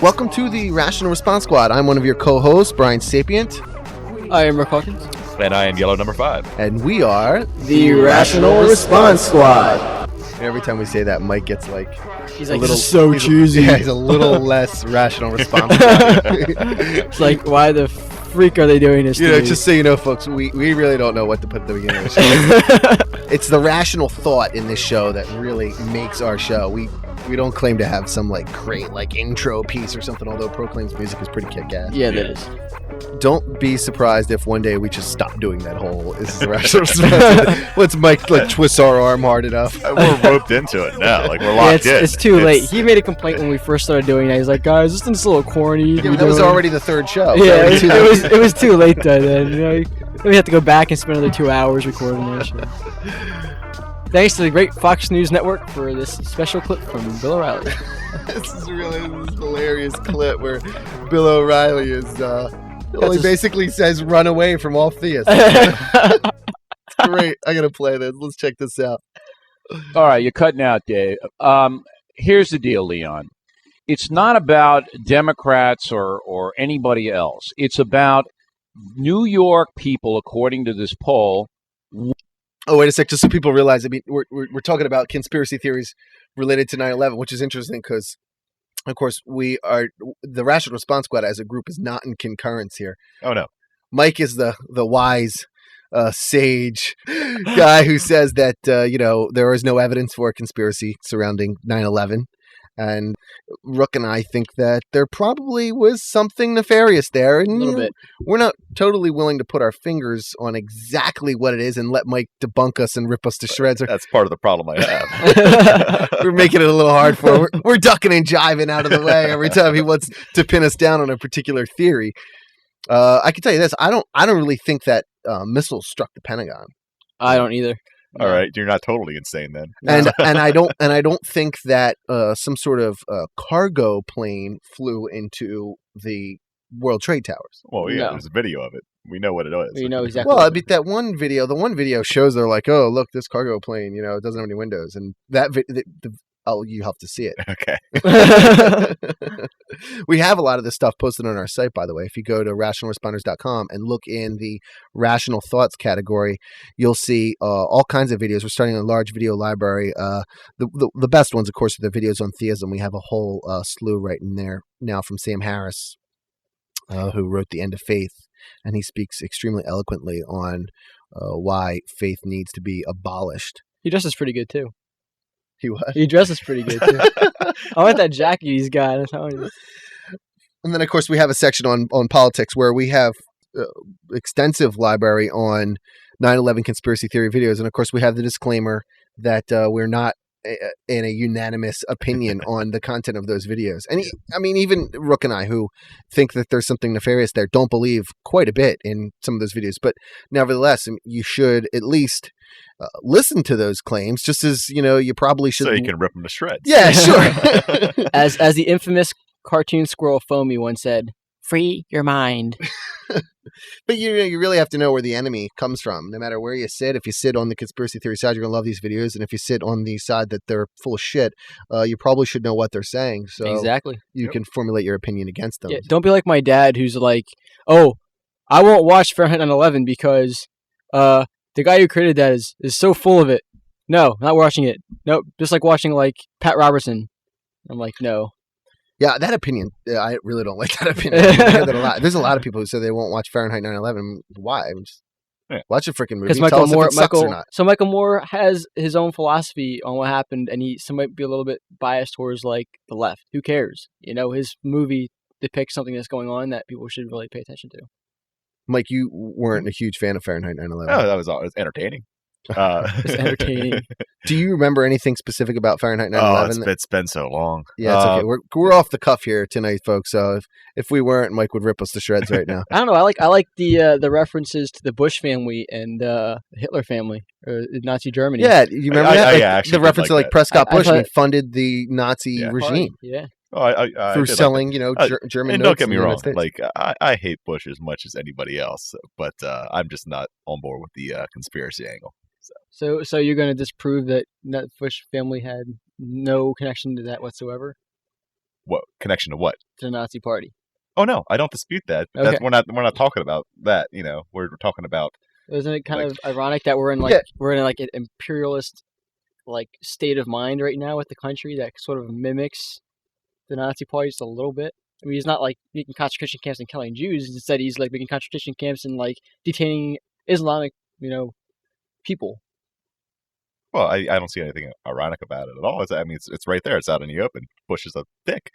Welcome to the Rational Response Squad. I'm one of your co-hosts, Brian Sapient. I am Rick Hawkins. And I am Yellow Number 5. And we are the Rational Response Squad. Every time we say that, Mike gets like... He's like, this is so cheesy. He's a little less Rational Response Squad. It's like, why the freak are they doing this to me? Just so you know, folks, we really don't know what to put at the beginning of the show. It's the rational thought in this show that really makes our show. We don't claim to have some like great like intro piece or something, although Proclaim's music is pretty kick-ass. Yeah, that is. Don't be surprised if one day we just stop doing that whole "this is the rational response." Once Mike like twists our arm hard enough, we're roped into it now. Like we're locked in. It's too late. He made a complaint when we first started doing that. He's like, "Guys, this is a little corny." Yeah, that was already the third show. Yeah, it was too late then. You know, we have to go back and spend another 2 hours recording that shit. Thanks to the great Fox News Network for this special clip from Bill O'Reilly. This is hilarious clip where Bill O'Reilly is basically says run away from all theists. Great. I gotta play this. Let's check this out. All right, you're cutting out, Dave. Here's the deal, Leon. It's not about Democrats or anybody else. It's about New York people, according to this poll. Oh, wait a sec, just so people realize, I mean, we're talking about conspiracy theories related to 9/11, which is interesting because, of course, the Rational Response Squad as a group is not in concurrence here. Oh, no. Mike is the wise, sage guy who says that, there is no evidence for a conspiracy surrounding 9/11. And Rook and I think that there probably was something nefarious there. And, a little bit. We're not totally willing to put our fingers on exactly what it is and let Mike debunk us and rip us to shreds. That's part of the problem I have. We're making it a little hard for him. We're ducking and jiving out of the way every time he wants to pin us down on a particular theory. I can tell you this. I don't really think that missiles struck the Pentagon. I don't either. All right, you're not totally insane then. And I don't think that some sort of cargo plane flew into the World Trade Towers. Well, yeah, there's a video of it. We know what it is. We know exactly. Well, I mean, the one video shows they're like, oh, look, this cargo plane, it doesn't have any windows, and that you have to see it. Okay. We have a lot of this stuff posted on our site, by the way. If you go to rationalresponders.com and look in the Rational Thoughts category, you'll see all kinds of videos. We're starting a large video library. The best ones, of course, are the videos on theism. We have a whole slew right in there now from Sam Harris, who wrote The End of Faith, and he speaks extremely eloquently on why faith needs to be abolished. He dresses pretty good, too. He dresses pretty good, too. I want that jacket he's got. I'm telling you. And then, of course, we have a section on politics where we have extensive library on 9/11 conspiracy theory videos. And, of course, we have the disclaimer that we're not in a unanimous opinion on the content of those videos. And, even Rook and I, who think that there's something nefarious there, don't believe quite a bit in some of those videos. But nevertheless, you should at least listen to those claims, just as, you probably should. So you can rip them to shreds. Yeah, sure. As the infamous cartoon squirrel Foamy once said, free your mind. But you really have to know where the enemy comes from, no matter where you sit. If you sit on the conspiracy theory side, you're going to love these videos. And if you sit on the side that they're full of shit, you probably should know what they're saying. So exactly. You can formulate your opinion against them. Yeah, don't be like my dad who's like, oh, I won't watch Fahrenheit 9/11 because the guy who created that is so full of it. No, not watching it. Nope, just like watching like Pat Robertson. I'm like, no. Yeah, that opinion, I really don't like that opinion. I hear that a lot. There's a lot of people who say they won't watch Fahrenheit 9/11. Why? Watch a freaking movie. Because Michael Moore has his own philosophy on what happened, and he might be a little bit biased towards like the left. Who cares? His movie depicts something that's going on that people should really pay attention to. Mike, you weren't a huge fan of Fahrenheit 9/11. Oh, that was entertaining. It's entertaining. Do you remember anything specific about Fahrenheit 9/11? It's been so long. Yeah, it's okay. We're off the cuff here tonight, folks. So if we weren't, Mike would rip us to shreds right now. I don't know. I like the references to the Bush family and the Hitler family, or Nazi Germany. Yeah, you remember that? Yeah, the reference to Prescott Bush who funded the Nazi regime. Yeah. I through selling, German. And notes don't get me wrong, States. I hate Bush as much as anybody else, but I'm just not on board with the conspiracy angle. So you're going to disprove that Bush family had no connection to that whatsoever? What connection to what? To the Nazi Party. Oh no, I don't dispute that. Okay. We're not talking about that. We're talking about. Isn't it kind Like- of ironic that we're in an imperialist state of mind right now with the country that sort of mimics the Nazi Party just a little bit? I mean, he's not making concentration camps and killing Jews. Instead, he's making concentration camps and detaining Islamic, people. Well, I don't see anything ironic about it at all. It's right there. It's out in the open. Bush is a dick.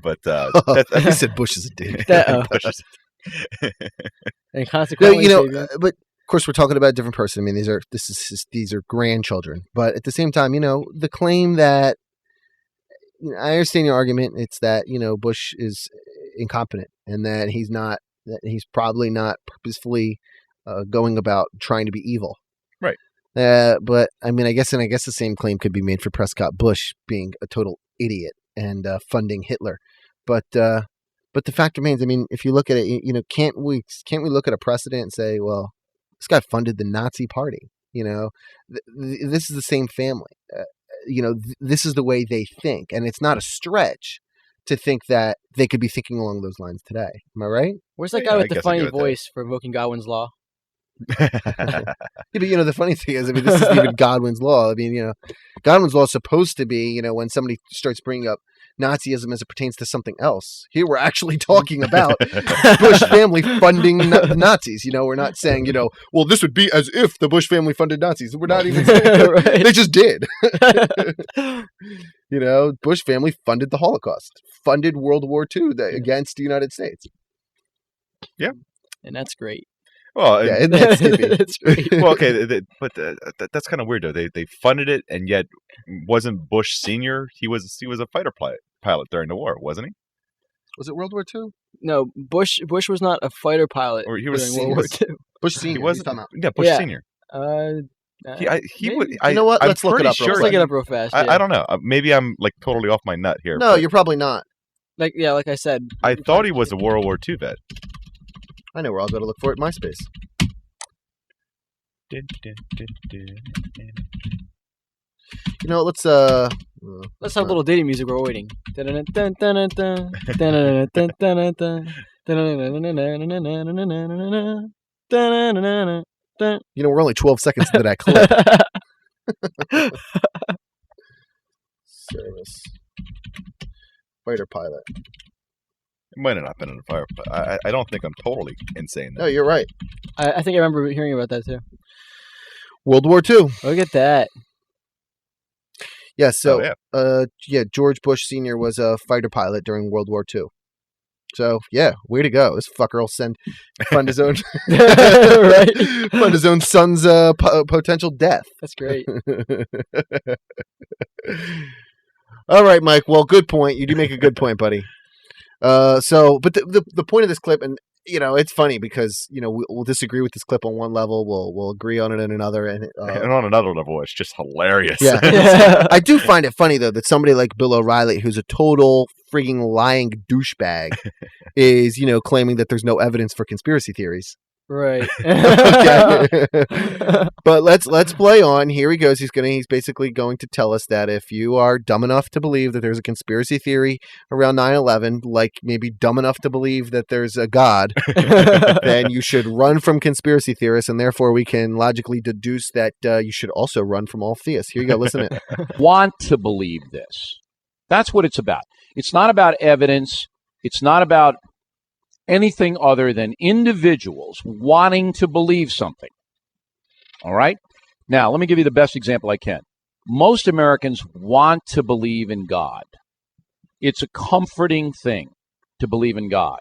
But He said Bush is a dick. Bush is And No, consequently, but of course we're talking about a different person. I mean, these are grandchildren, but at the same time, the claim that I understand your argument. It's that Bush is incompetent and that he's probably not purposefully going about trying to be evil. Right. But I mean, I guess the same claim could be made for Prescott Bush being a total idiot and funding Hitler. But the fact remains, I mean, if you look at it, can't we look at a precedent and say, well, this guy funded the Nazi Party? This is the same family. This is the way they think, and it's not a stretch to think that they could be thinking along those lines today. Am I right? Where's that Yeah, guy I with the guess I funny get it there. voice for invoking Godwin's law? Yeah, but the funny thing is, I mean, this isn't even Godwin's law. I mean, Godwin's law is supposed to be, when somebody starts bringing up Nazism as it pertains to something else. Here we're actually talking about Bush family funding the Nazis. We're not saying, well, this would be as if the Bush family funded Nazis. We're not even saying Right. they just did. Bush family funded the Holocaust, funded World War II against the United States. And that's great. Well, Yeah, isn't that skippy? That's great. well, okay, but that's kind of weird though. They funded it, and yet wasn't Bush Senior? He was a fighter pilot during the war, wasn't he? Was it World War II? No, Bush was not a fighter pilot Or he was during World War II. Bush He Senior. wasn't. he's talking about. Yeah, Bush Yeah. Senior. He Maybe. would. You know what? I'm Let's look it pretty up real Sure Let's look it up real fast. I don't know. Maybe I'm totally off my nut here. No, but you're probably not. like I said. I thought he was a World War II vet. I know where I'll go to look for it. MySpace. Let's Let's have a little dating music while we're waiting. we're only 12 seconds into that clip. Service. Fighter pilot. It might have not been in a fire. I don't think I'm totally insane. No, you're right. I think I remember hearing about that too. World War II. Look at that. Yeah, so Oh, yeah. George Bush Sr. was a fighter pilot during World War II. So yeah, way to go. This fucker will fund his own Right. fund his own son's potential death. That's great. All right, Mike. Well, good point. You do make a good point, buddy. But the point of this clip, and it's funny because we'll disagree with this clip on one level, we'll agree on it on another, and And on another level, it's just hilarious. yeah. Yeah. I do find it funny though that somebody like Bill O'Reilly, who's a total frigging lying douchebag, is claiming that there's no evidence for conspiracy theories. Right. Okay. But let's play on. Here he goes. He's basically going to tell us that if you are dumb enough to believe that there's a conspiracy theory around 9/11, like maybe dumb enough to believe that there's a God, then you should run from conspiracy theorists, and therefore we can logically deduce that you should also run from all theists. Here you go. Listen to it. Want to believe this. That's what it's about. It's not about evidence. It's not about anything other than individuals wanting to believe something. All right? Now, let me give you the best example I can. Most Americans want to believe in God. It's a comforting thing to believe in God.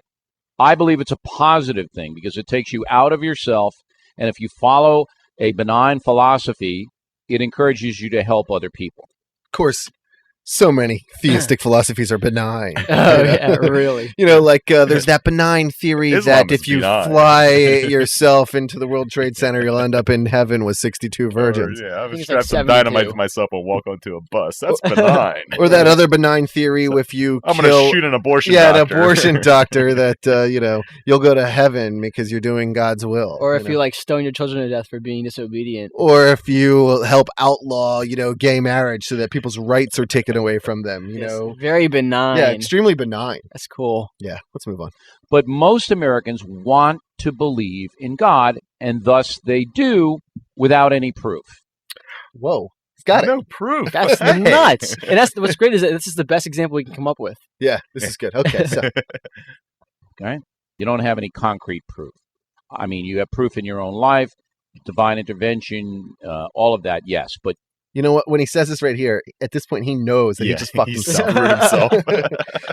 I believe it's a positive thing because it takes you out of yourself, and if you follow a benign philosophy, it encourages you to help other people. Of course, so many theistic philosophies are benign. Oh yeah, really. There's that benign theory Islam that is if you benign. fly yourself into the World Trade Center, you'll end up in heaven with 62 virgins. Yeah, I think would it's strap like some 72. dynamite to myself and walk onto a bus. That's benign. Or that other benign theory, if you I'm kill, going to shoot an abortion an doctor. abortion doctor, that you'll go to heaven because you're doing God's will. Or if you stone your children to death for being disobedient. or if you help outlaw, gay marriage so that people's rights are taken away from them. You It's know, very benign. yeah, extremely benign. That's cool. Yeah, let's move on. But most Americans want to believe in God, and thus they do without any proof. Whoa, he's got it. No proof. That's Hey. nuts. And that's what's great is that this is the best example we can come up with. Yeah, this is good. Okay, so Okay? You don't have any concrete proof. I mean, you have proof in your own life, divine intervention, all of that, yes. But you know what? When he says this right here, at this point, he knows that he just fucked himself. screwed himself.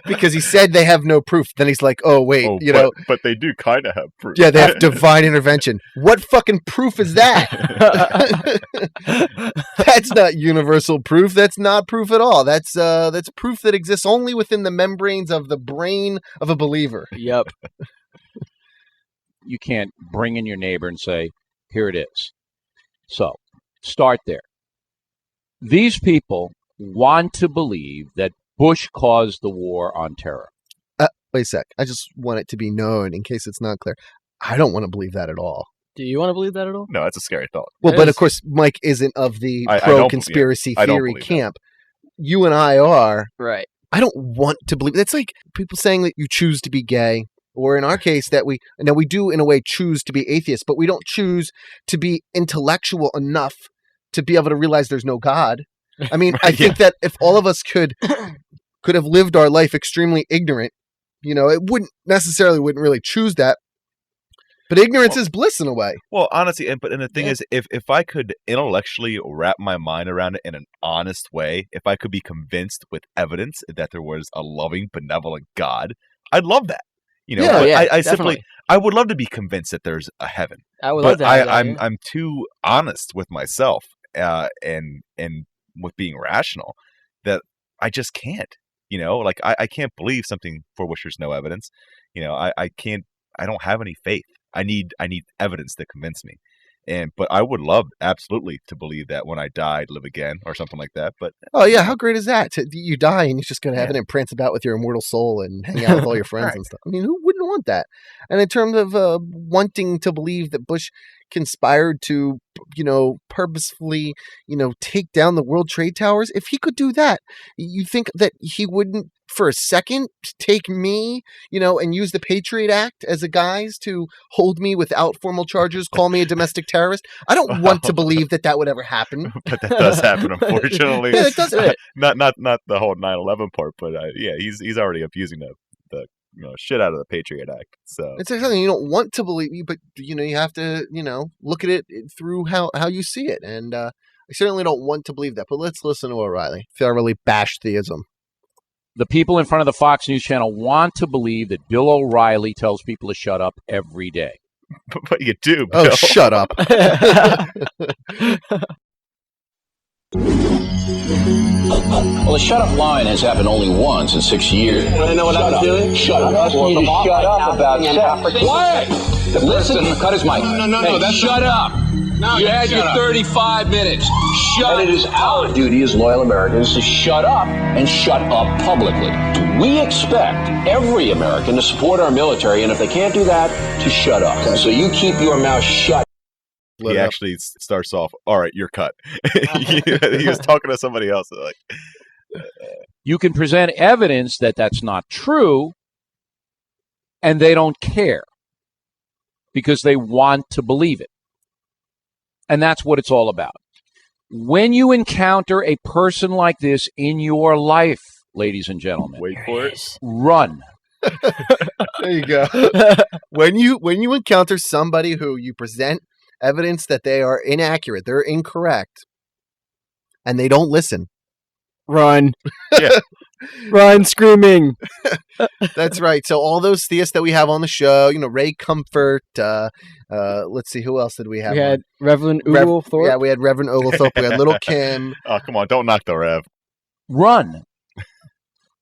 Because he said they have no proof. Then he's like, oh, wait, Oh, you know. but they do kind of have proof. Yeah, they have divine intervention. What fucking proof is that? That's not universal proof. That's not proof at all. That's proof that exists only within the membranes of the brain of a believer. Yep. you can't bring in your neighbor and say, here it is. So, start there. These people want to believe that Bush caused the war on terror. Wait a sec. I just want it to be known in case it's not clear. I don't want to believe that at all. Do you want to believe that at all? No, that's a scary thought. Well, It but of is. course, Mike isn't of the I don't pro-conspiracy I don't theory believe that. camp. You and I are. Right. I don't want to believe. That's like people saying that you choose to be gay, or in our case, that we do in a way choose to be atheist, but we don't choose to be intellectual enough to be able to realize there's no God. I mean, I think that if all of us could have lived our life extremely ignorant, it wouldn't really choose that. But ignorance is bliss in a way. Well, honestly, and the thing is, if I could intellectually wrap my mind around it in an honest way, if I could be convinced with evidence that there was a loving, benevolent God, I'd love that. I simply, I would love to be convinced that there's a heaven. I would love But that. I'm too honest with myself and with being rational that I just can't. I can't believe something for which there's no evidence. I can't. I don't have any faith. I need evidence to convince me. But I would love absolutely to believe that when I die, I'd live again or something like that. But oh yeah, how great is that? You die and you're just going to have it and prance about with your immortal soul and hang out with all your friends Right. and stuff. I mean, who wouldn't want that? And in terms of wanting to believe that Bush conspired to, purposefully, take down the World Trade Towers, if he could do that, you think that he wouldn't for a second take me, and use the Patriot Act as a guise to hold me without formal charges, call me a domestic terrorist? I don't want to believe that would ever happen. but that does happen, unfortunately. Yeah, it does. Not the whole 9/11 part, but he's already abusing the shit out of the Patriot Act. So It's something you don't want to believe, but you have to look at it through how you see it, and I certainly don't want to believe that. But let's listen to O'Reilly thoroughly bash theism. The people in front of the Fox News channel want to believe that Bill O'Reilly tells people to shut up every day. but you do, Bill. Oh, shut up! Well, the shut up line has happened only once in 6 years. Want to know what I was doing? Shut up. I'm asking you to shut up about sex. Quiet! Listen, cut his mic. No, Hey, that's shut up. No, You you had shut your up. 35 minutes. Shut And it is our duty as loyal Americans to shut up and shut up publicly. We expect every American to support our military, and if they can't do that, to shut up. So you keep your mouth shut. He actually starts off, all right, you're cut. He was talking to somebody else. Like, You can present evidence that that's not true, and they don't care because they want to believe it. And that's what it's all about. When you encounter a person like this in your life, ladies and gentlemen, wait for it. run. There you go. When you encounter somebody who you present evidence that they are inaccurate, they're incorrect, and they don't listen. Run. Yeah. Run screaming. That's right. So all those theists that we have on the show, Ray Comfort, let's see, who else did we have? We had Reverend Rev- Oglethorpe. Yeah, we had Reverend Oglethorpe, we had Little Kim. Oh, come on, don't knock the Rev. Run.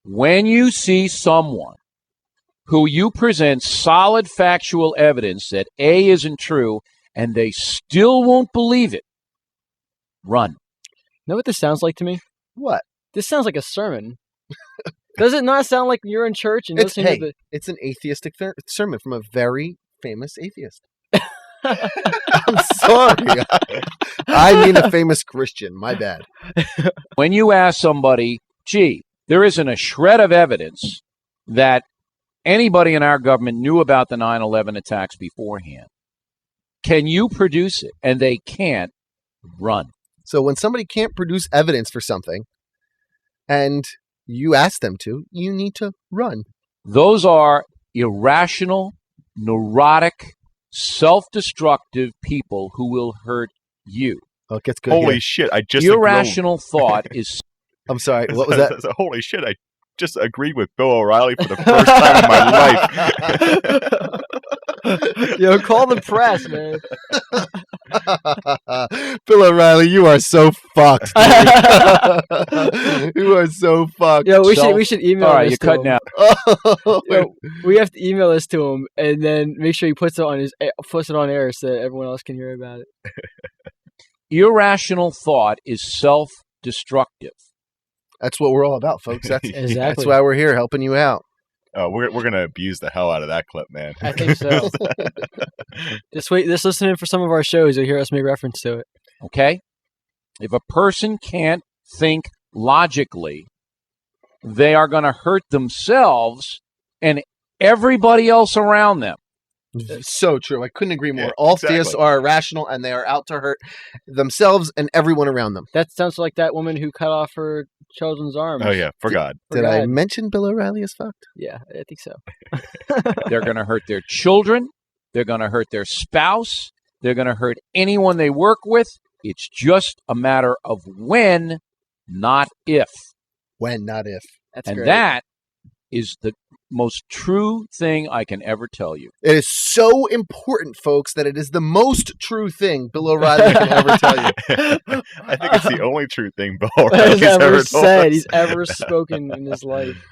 When you see someone who you present solid factual evidence that A isn't true and they still won't believe it, run. Know what this sounds like to me? What? This sounds like a sermon. Does it not sound like you're in church and It's, listening to the... it's an atheistic sermon from a very famous atheist. I'm sorry. I mean a famous Christian. My bad. When you ask somebody gee, there isn't a shred of evidence that anybody in our government knew about the 9/11 attacks beforehand. Can you produce it? And they can't. Run. So when somebody can't produce evidence for something and you ask them to, you need to run. Those are irrational, neurotic, self-destructive people who will hurt you. Oh, it gets good. Holy here. shit! I just Irrational thought is. I'm sorry. What was that? Holy shit! I just agreed with Bill O'Reilly for the first time in my life. Yo, call the press, man. Bill O'Reilly, you are so fucked. You are so fucked. Yo, we should email. All right, this you're to cutting him. out. Yo, we have to email this to him and then make sure he puts it on air so that everyone else can hear about it. Irrational thought is self-destructive. That's what we're all about, folks. That's Exactly. That's why we're here, helping you out. Oh, we're gonna abuse the hell out of that clip, man. I think so. Just listen in for some of our shows. You'll hear us make reference to it. Okay? If a person can't think logically, they are going to hurt themselves and everybody else around them. So true. I couldn't agree more. Yeah, All exactly. theists are irrational and they are out to hurt themselves and everyone around them. That sounds like that woman who cut off her children's arms. Oh yeah, forgot. Did I mention Bill O'Reilly is fucked? Yeah, I think so. They're going to hurt their children. They're going to hurt their spouse. They're going to hurt anyone they work with. It's just a matter of when, not if. When, not if. That's And great. that is the most true thing I can ever tell you. It is so important, folks, that it is the most true thing Bill O'Reilly can ever tell you. I think it's the only true thing Bill He's O'Reilly's ever ever told said. us. He's ever spoken in his life.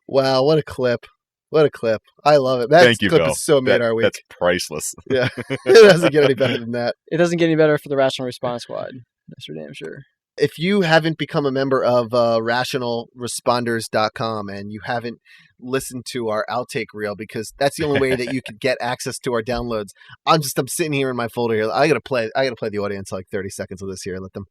Wow, what a clip. What a clip. I love it. That Thank you, clip Bill. is so made our week. That's priceless. Yeah. It doesn't get any better than that. It doesn't get any better for the Rational Response Squad. That's for damn sure. If you haven't become a member of rationalresponders.com and you haven't listened to our outtake reel, because that's the only way that you could get access to our downloads. I'm sitting here in my folder here. I gotta play the audience like 30 seconds of this here. Let them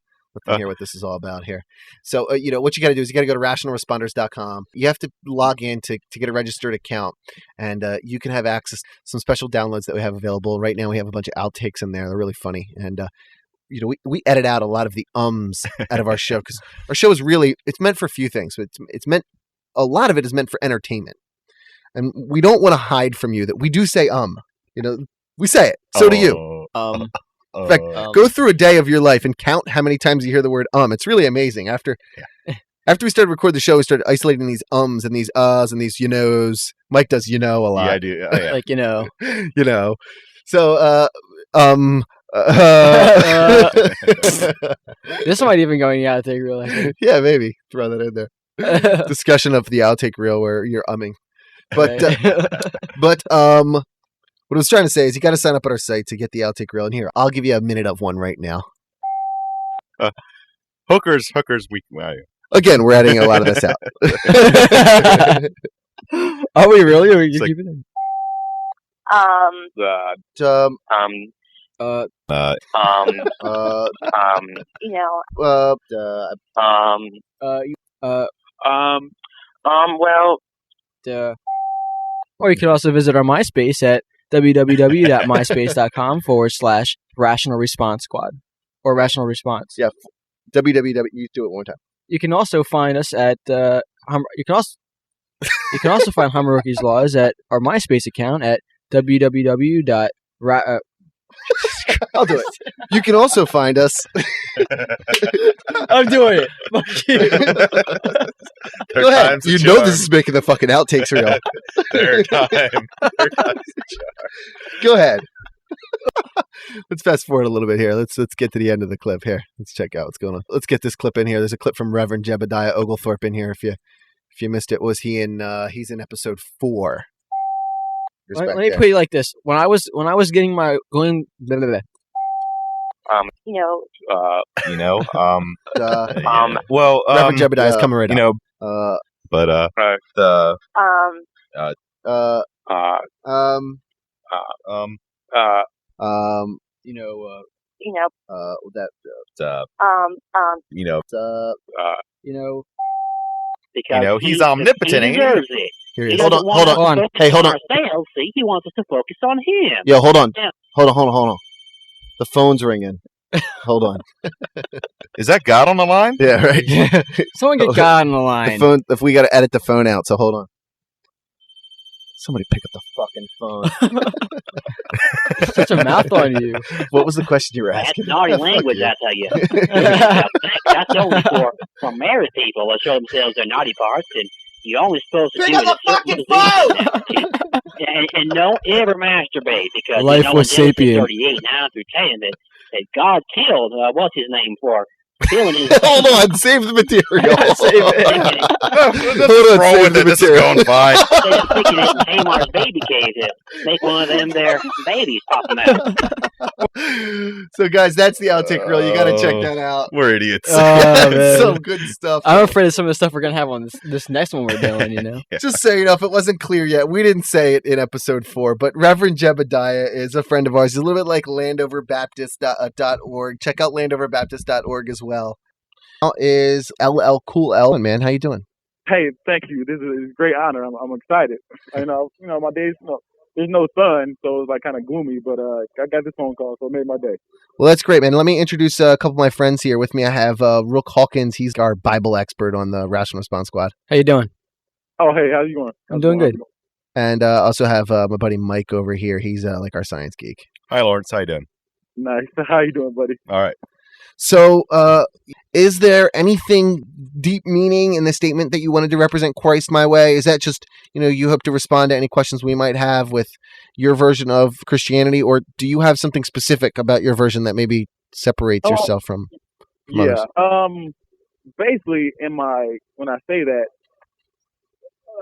hear what this is all about here. So, what you got to do is you got to go to rationalresponders.com. You have to log in to get a registered account, and you can have access to some special downloads that we have available. Right now, we have a bunch of outtakes in there. They're really funny. And, we edit out a lot of the ums out of our show, because our show is really, it's meant for a few things. But it's meant, a lot of it is meant for entertainment. And we don't want to hide from you that we do say we say it. So do you. In fact, go through a day of your life and count how many times you hear the word It's really amazing. After we started recording the show, we started isolating these ums and these uhs and these knows. Mike does a lot. Yeah, I do. Oh, yeah. Like, So, this might even go in the outtake reel, I think. yeah, maybe throw that in there. Discussion of the outtake reel where you're umming. But what I was trying to say is you got to sign up at our site to get the outtake reel. And here, I'll give you a minute of one right now. Hookers. Again, we're adding a lot of this out. Are we really? Or we just keep it in? Or you could also visit our MySpace at www.myspace.com/Rational Response Squad or Rational Response. Yeah, www. You do it one time. You can also find us at you can also find Hummer Rookies Laws at our MySpace account at www. I'll do it. You can also find us. I'm doing it. Fuck you. Go ahead. You know this is making the fucking outtakes real. Third time. Go ahead. Let's fast forward a little bit here. Let's get to the end of the clip here. Let's check out what's going on. Let's get this clip in here. There's a clip from Reverend Jebediah Oglethorpe in here. If you missed it, he's in episode 4. Let me put it like this: when I was getting my going. Blah, blah, blah. Reverend Jebediah is coming right up. because he's omnipotent, he ain't he? deserves it. Here He he is. doesn't Hold on, want hold us on. to focus Hey, hold on. ourselves. See, he wants us to focus on him. Yo, hold on. Yeah. Hold on. The phone's ringing. Hold on. Is that God on the line? Yeah, right. Someone get God on the The line. phone. If we got to edit the phone out, so hold on. Somebody pick up the fucking phone. Such a mouth on you. What was the question you were That's asking? naughty Fuck language, you. I tell you. That's only for married people that show themselves their naughty parts, and you're only supposed to Pick do up it in the certain fucking positions. And don't ever masturbate, because Life in was Genesis sapient. 38, 9 through 10, that God killed, what's his name, for killing his... Hold on. Save the material. Save it. Let's Hold on, roll save with the it. This is material. going fine. Instead of sticking it in Tamar's baby cave to make one of them there babies popping out. So, guys, that's the outtake reel. You got to check that out. We're idiots. Oh, man. Some good stuff. I'm afraid of some of the stuff we're gonna have on this next one we're doing. You know. Just so you know, if it wasn't clear yet, we didn't say it in episode 4, but Reverend Jebediah is a friend of ours. He's a little bit like landoverbaptist.org. Check out landoverbaptist.org as well. Now is LL Cool L. Man, how you doing? Hey, thank you. This is a great honor. I'm excited. My days, there's no sun, so it's like kind of gloomy. But I got this phone call, so it made my day. Well, that's great, man. Let me introduce a couple of my friends here. With me, I have Rook Hawkins. He's our Bible expert on the Rational Response Squad. How you doing? Oh, hey, how you going? I'm doing good. And also have my buddy Mike over here. He's like our science geek. Hi, Lawrence. How you doing? Nice. How you doing, buddy? All right. So, is there anything deep meaning in the statement that you wanted to represent Christ my way? Is that just, you hope to respond to any questions we might have with your version of Christianity, or do you have something specific about your version that maybe separates yourself from others? Basically, when I say that,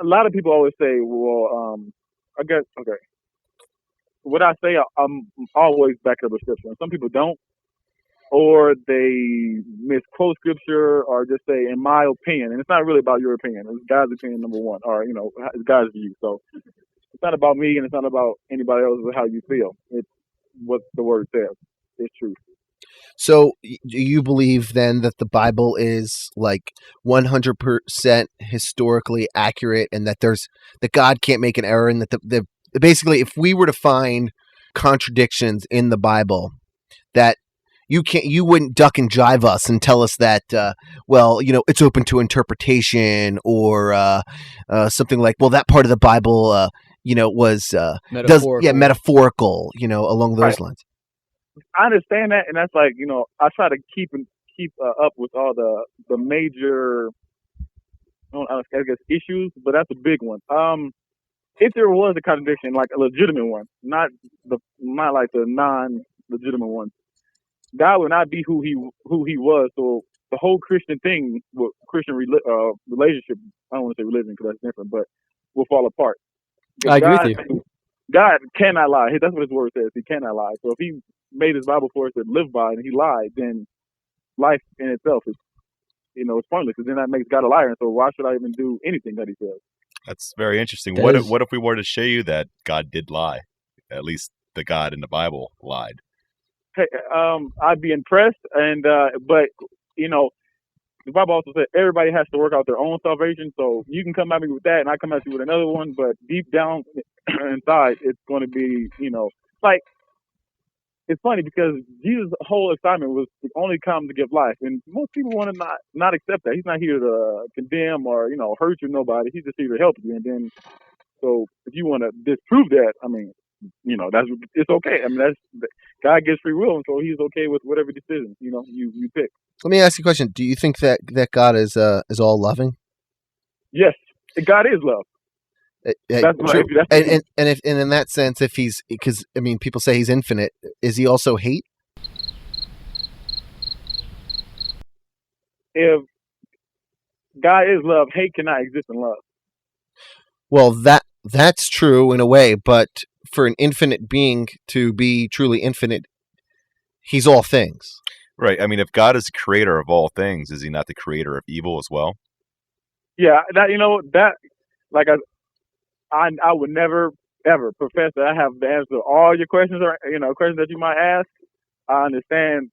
a lot of people always say, well, I guess, okay. What I say, I'm always back up with scripture. And some people don't. Or they misquote scripture, or just say, in my opinion. And it's not really about your opinion. It's God's opinion, number one. Or, it's God's view. So it's not about me, and it's not about anybody else or how you feel. It's what the word says. It's truth. So do you believe then that the Bible is like 100% historically accurate, and that that God can't make an error, and that basically, if we were to find contradictions in the Bible, that you wouldn't duck and jive us and tell us that, it's open to interpretation, or something like, well, that part of the Bible, was metaphorical, along those lines. I understand that, and that's like, I try to keep up with all the major, I guess, issues, but that's a big one. If there was a contradiction, like a legitimate one, not like the non-legitimate one, God would not be who he was. So the whole Christian thing, Christian relationship, I don't want to say religion because that's different, but will fall apart. I agree with you. God cannot lie. That's what his word says. He cannot lie. So if he made his Bible for us to live by and he lied, then life in itself is, it's pointless, because then that makes God a liar. And so why should I even do anything that he says? That's very interesting. That What is- if we were to show you that God did lie? At least the God in the Bible lied. Hey, I'd be impressed, but the Bible also said everybody has to work out their own salvation. So you can come at me with that, and I come at you with another one. But deep down inside, it's going to be, like, it's funny because Jesus' whole assignment was to only come to give life, and most people want to not accept that. He's not here to condemn or hurt you, nobody. He's just here to help you. And then, so if you want to disprove that, I mean, it's okay. I mean, God gives free will, and so he's okay with whatever decision you pick. Let me ask you a question. Do you think that God is all loving? Yes, God is love. That's True. right. And in that sense, because people say he's infinite, is he also hate? If God is love, hate cannot exist in love. Well, that's true in a way, but for an infinite being to be truly infinite, he's all things. Right. I mean, if God is the creator of all things, is he not the creator of evil as well? Yeah, I would never ever profess that I have the answer to all your questions, or questions that you might ask. I understand,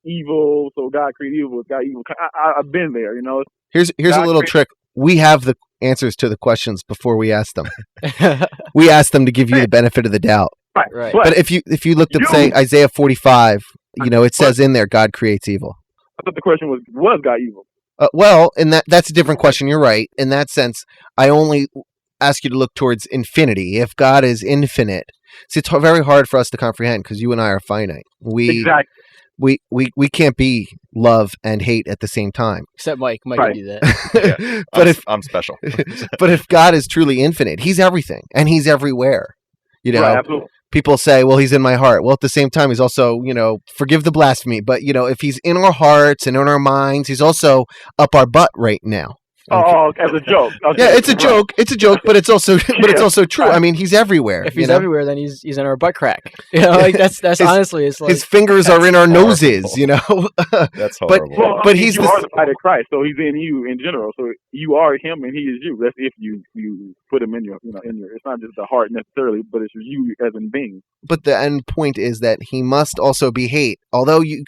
evil, so God created evil. God evil. I've been there, you know. Here's a God little created- trick. We have the answers to the questions before we ask them. We ask them to give you the benefit of the doubt. Right. But if you looked up, say, Isaiah 45, you know, it says in there, God creates evil. I thought the question was God evil? Well, and that's a different question. You're right. In that sense, I only ask you to look towards infinity. If God is infinite, see, it's very hard for us to comprehend because you and I are finite. Exactly. We can't be love and hate at the same time. Except Mike. Mike Right. can do that. Yeah, But I'm special. but if God is truly infinite, he's everything and he's everywhere. You know, Right, absolutely. people say, well, he's in my heart. Well, at the same time, he's also, you know, forgive the blasphemy, but, you know, if he's in our hearts and in our minds, he's also up our butt right now. Oh, as a joke. Okay. Yeah, it's a joke. It's a joke, but it's also true. I mean, he's everywhere. If he's you know? everywhere, then he's in our butt crack. You know, like that's honestly, it's like His fingers are in our horrible. noses, you know. That's But- horrible. Well, But I mean, he's you the- are the body of Christ, so he's in you in general. So you are him, and he is you. That's if you put him in your, you know, in your. It's not just the heart necessarily, but it's you as in being. But the end point is that he must also be hate. Although you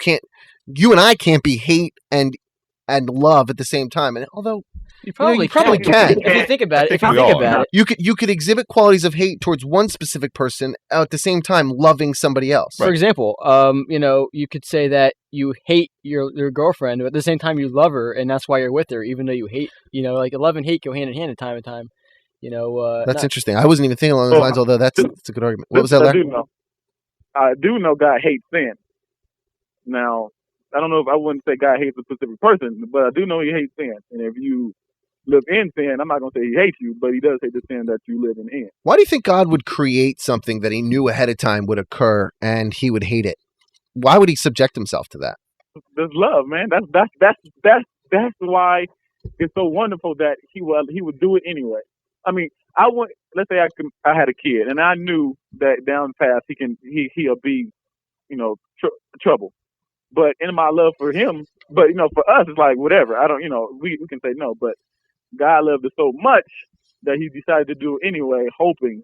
and I can't be hate and love at the same time. And although you probably probably can. If you think about it. If I you think think we all about it. you could exhibit qualities of hate towards one specific person at the same time loving somebody else. For example, you know, you could say that you hate your girlfriend, but at the same time you love her, and that's why you're with her, even though you hate. You know, like love and hate go hand in hand at time to time. You know, That's interesting. I wasn't even thinking along those lines, although that's a good argument. What was that, Larry? I do know God hates sin. Now, I don't know if I wouldn't say God hates a specific person, but I do know he hates sin. And if you live in sin, I'm not going to say he hates you, but he does hate the sin that you live in. Why do you think God would create something that he knew ahead of time would occur and he would hate it? Why would he subject himself to that? That's love, man. That's why it's so wonderful that he would do it anyway. I mean, let's say I had a kid and I knew that down the path he'll be, you know, trouble. But in my love for him, but you know, for us it's like whatever. I don't, you know, we can say no, but God loved us so much that he decided to do it anyway, hoping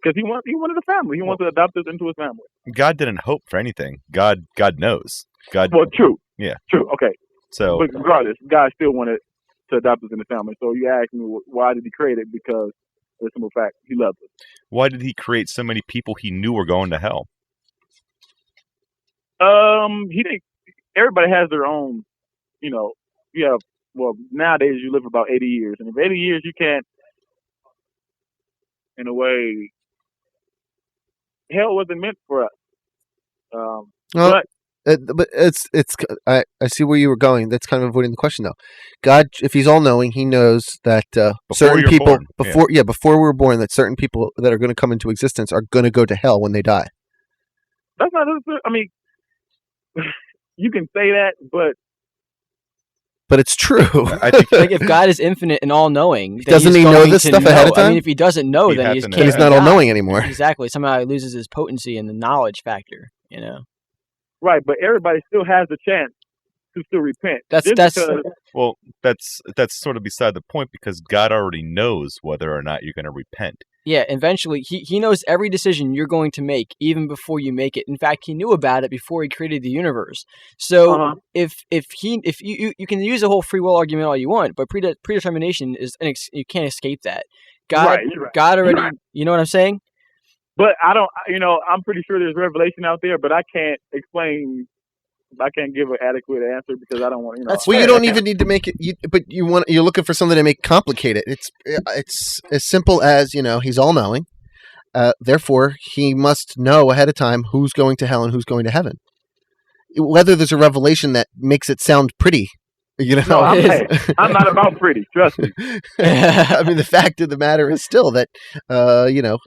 because he wanted a family. He wanted to adopt us into his family. God didn't hope for anything. God knows. God. Well, true. Yeah. True. Okay. So But regardless, God still wanted to adopt us in the family. So you ask me why did he create it? Because of the simple fact he loved us. why did he create so many people he knew were going to hell? He didn't. Everybody has their own. You know, well, nowadays you live about 80 years, and if 80 years you can't, in a way, hell wasn't meant for us. Well, But but it's I see where you were going. That's kind of avoiding the question though. God, if he's all knowing, he knows that certain you're people born, before we were born, that certain people that are going to come into existence are going to go to hell when they die. that's not. I mean, you can say that, but But it's true. I think like if God is infinite and all knowing, Doesn't he know this stuff ahead of I time? mean, if he doesn't know, He'd then have he to know. can't. He's be not all God. knowing anymore. Exactly. Somehow he loses his potency and the knowledge factor. You know. right. But everybody still has the chance to still repent. That's because, well, that's sort of beside the point because God already knows whether or not you're going to repent. Yeah, eventually he knows every decision you're going to make even before you make it. In fact, he knew about it before he created the universe. So if you can use the whole free will argument all you want, but predetermination is you can't escape that. God already, you know what I'm saying? But I don't. You know, I'm pretty sure there's revelation out there, but I can't explain. I can't give an adequate answer because I don't want. You know. That's Well, you fair. don't even need to make it. But you're looking for something to make it complicated. It's as simple as, you know, he's all knowing. Therefore, he must know ahead of time who's going to hell and who's going to heaven. Whether there's a revelation that makes it sound pretty, you know. No, I'm not about pretty. Trust me. I mean, the fact of the matter is still that, you know,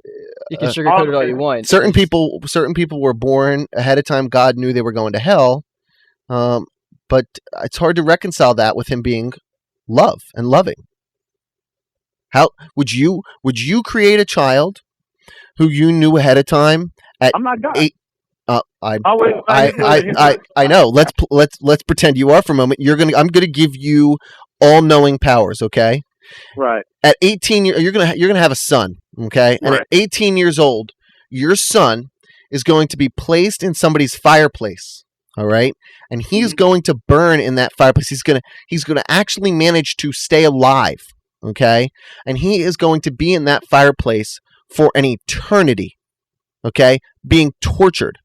You can sugarcoat it all you want. certain people were born ahead of time. God knew they were going to hell, but it's hard to reconcile that with him being love and loving. How would you create a child who you knew ahead of time at I'm not God. 8? I I know. Let's pretend you are for a moment. I'm gonna give you all-knowing powers. Okay. Right. At 18, you're gonna have a son. Okay. And Right. at 18 years old, your son is going to be placed in somebody's fireplace All right, and he's going to burn in that fireplace. He's gonna actually manage to stay alive. Okay, and he is going to be in that fireplace for an eternity. Okay, being tortured.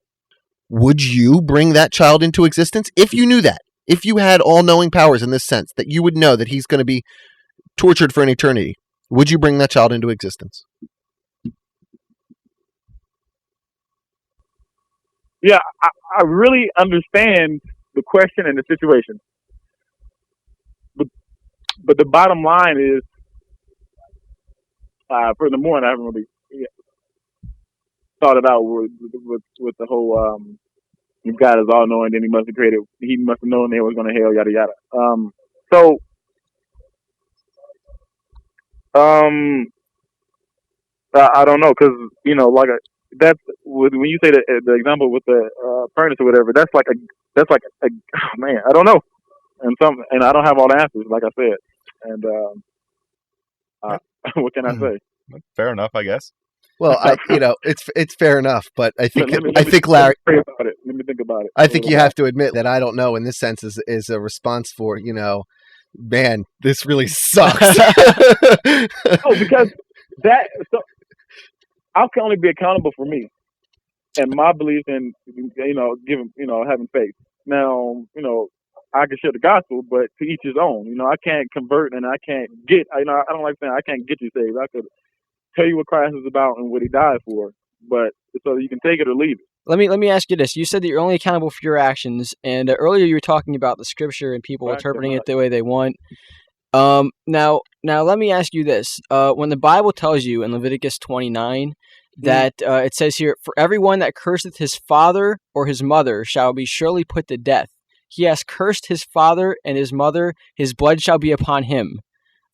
Would you bring that child into existence if you knew that? If you had all-knowing powers in this sense, that you would know that he's going to be tortured for an eternity, would you bring that child into existence? Yeah, I really understand the question and the situation, but the bottom line is, for the morning, I haven't really thought it out with the whole God is all knowing, then he must have known they was going to hell, yada yada. I don't know, because like that's when you say the example with the furnace or whatever. That's like a oh, man, I don't know, and I don't have all the answers, like I said, and what can I say? Fair enough, I guess. Well, it's fair enough, but I think Larry. Let me think about it. Let me think about it. I think you have to admit that I don't know in this sense is a response for man, this really sucks. No, because I can only be accountable for me and my beliefs and having faith. Now I can share the gospel, but to each his own. I can't convert and I can't get. I don't like saying I can't get you saved. I could tell you what Christ is about and what he died for, but so you can take it or leave it. Let me ask you this. You said that you're only accountable for your actions, and earlier you were talking about the scripture and people interpreting it the way they want. Now let me ask you this. When the Bible tells you in Leviticus 29 that it says here, for everyone that curseth his father or his mother shall be surely put to death. He has cursed his father and his mother, his blood shall be upon him.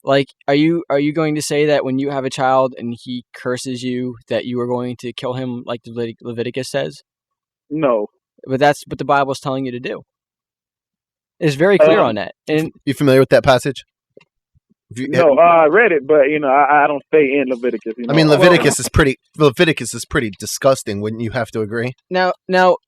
Like, are you going to say that when you have a child and he curses you that you are going to kill him like Leviticus says? No. But that's what the Bible is telling you to do. It's very clear on that. And you familiar with that passage? No, I read it, but I don't stay in Leviticus. I mean, Leviticus is pretty disgusting. Wouldn't you have to agree? Now,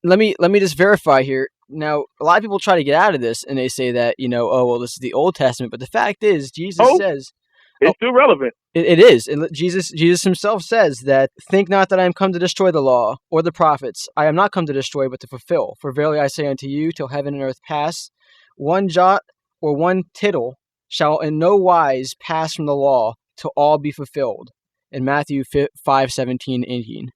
let me just verify here. Now, a lot of people try to get out of this, and they say that this is the Old Testament. But the fact is, Jesus says it's still relevant. It is. And Jesus himself says that, think not that I am come to destroy the law or the prophets. I am not come to destroy, but to fulfill. For verily I say unto you, till heaven and earth pass, one jot or one tittle shall in no wise pass from the law till all be fulfilled. In Matthew 5:17-18.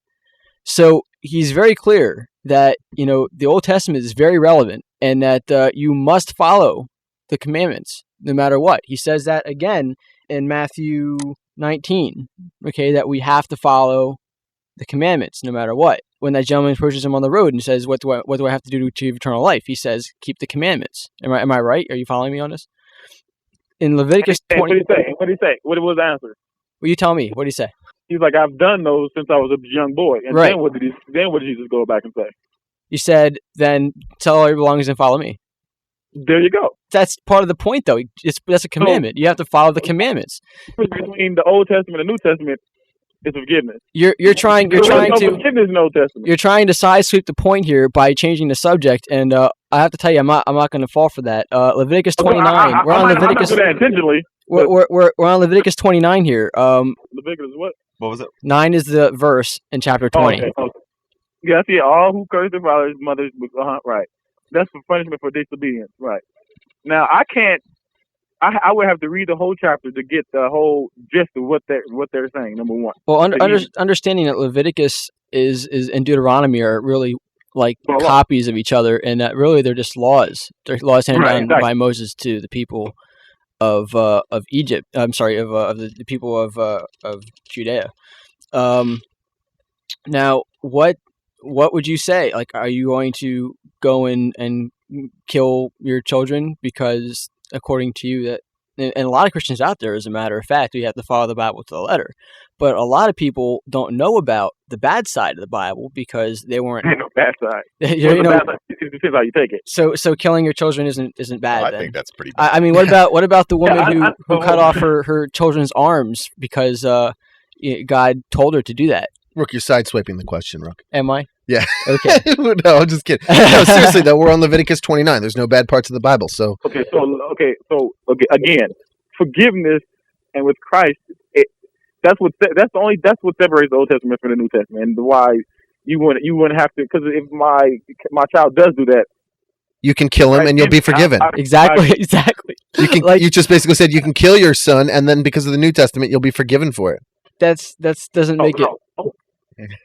So he's very clear that the Old Testament is very relevant, and that you must follow the commandments no matter what. He says that again in Matthew 19. Okay, that we have to follow the commandments no matter what. When that gentleman approaches him on the road and says, "What do I have to do to achieve eternal life?" He says, "Keep the commandments." Am I right? Are you following me on this? In Leviticus 20. What did he say? What was the answer? Well, you tell me. What did he say? He's like, I've done those since I was a young boy. And right. Then what did Jesus go back and say? He said, then sell all your belongings and follow me. There you go. That's part of the point, though. That's a commandment. You have to follow the commandments. Between the Old Testament and the New Testament is forgiveness. You're trying to forgiveness in the Old Testament. You're trying to sidesweep the point here by changing the subject, and I have to tell you, I'm not going to fall for that. Leviticus 29. We're on Leviticus. I'm not intentionally. We're on Leviticus 29 here. Leviticus what? What was it? 9 is the verse in chapter 20. Okay. Yeah, see, all who curse their fathers, mothers, right. That's for punishment for disobedience, right. Now, I can't, I would have to read the whole chapter to get the whole gist of what they're saying, number one. Well, understanding that Leviticus is and Deuteronomy are really like copies of each other, and that really they're just laws. They're laws handed down by Moses to the people of Egypt. I'm sorry, of the people of Judea. Now, what would you say? Like, are you going to go and kill your children because, according to you, that and a lot of Christians out there, as a matter of fact, we have to follow the Bible to the letter. But a lot of people don't know about the bad side of the Bible because they weren't. Ain't no bad side. Bad side. It depends how you take it. So killing your children isn't bad. I think that's pretty bad. I mean, what about the woman who cut off her children's arms because God told her to do that? Rook, you're sideswiping the question, Rook. Am I? Yeah. Okay. No, I'm just kidding. No, seriously though, we're on Leviticus 29. There's no bad parts of the Bible, so Okay, so again, forgiveness and with Christ, that's what separates the Old Testament from the New Testament, and why you wouldn't have to, because if my child does do that, you can kill him and you'll be forgiven. Exactly. You just basically said you can kill your son, and then because of the New Testament, you'll be forgiven for it. That's doesn't make it.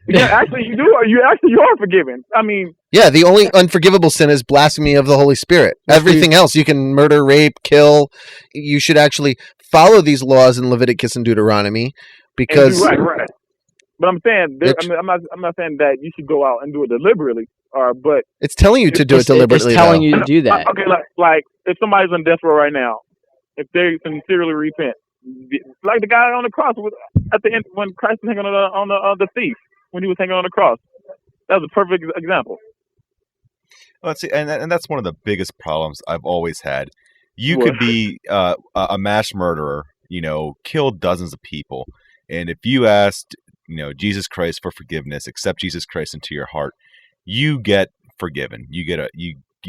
Yeah, actually, you do. You are forgiven. I mean, Yeah, the only unforgivable sin is blasphemy of the Holy Spirit. Everything else, you can murder, rape, kill. You should actually follow these laws in Leviticus and Deuteronomy, because right. But I'm saying, I'm not saying that you should go out and do it deliberately, but it's telling you to do it deliberately. It's telling you to do that. Okay, like if somebody's on death row right now, if they sincerely repent, like the guy on the cross at the end when Christ was hanging on the thief, when he was hanging on the cross, that was a perfect example. Well, see, and that's one of the biggest problems I've always had. You could be a mass murderer, kill dozens of people, and if you asked, Jesus Christ for forgiveness, accept Jesus Christ into your heart, you get forgiven. You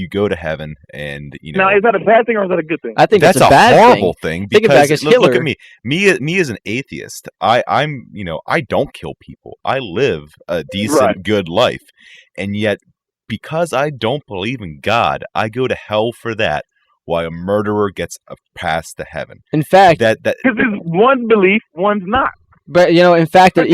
go to heaven, and Now, is that a bad thing or is that a good thing? I think that's a bad horrible thing. Think about it as Hitler. Look at me. Me as an atheist. I'm I don't kill people. I live a decent, good life, and yet because I don't believe in God, I go to hell for that. While a murderer gets a pass to heaven. In fact, because it's one's belief, one's not. But in fact, it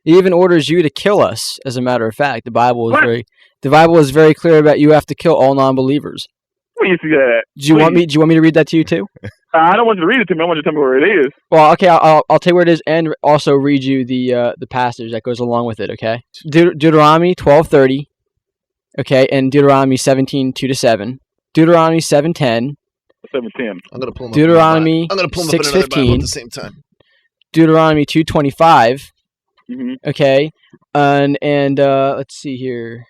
even orders you to kill us. As a matter of fact, the Bible is very clear about you have to kill all non-believers. Where you see that? Do you want me to read that to you too? I don't want you to read it to me. I want you to tell me where it is. Well, okay, I'll tell you where it is, and also read you the passage that goes along with it. Okay, Deuteronomy 12:30. Okay, and Deuteronomy 17:2-7. Deuteronomy 7:10. 7:10. I'm gonna pull them Deuteronomy up. I'm gonna pull them up in another Bible at the same time. Deuteronomy 2:25. Mm-hmm. Okay, and let's see here.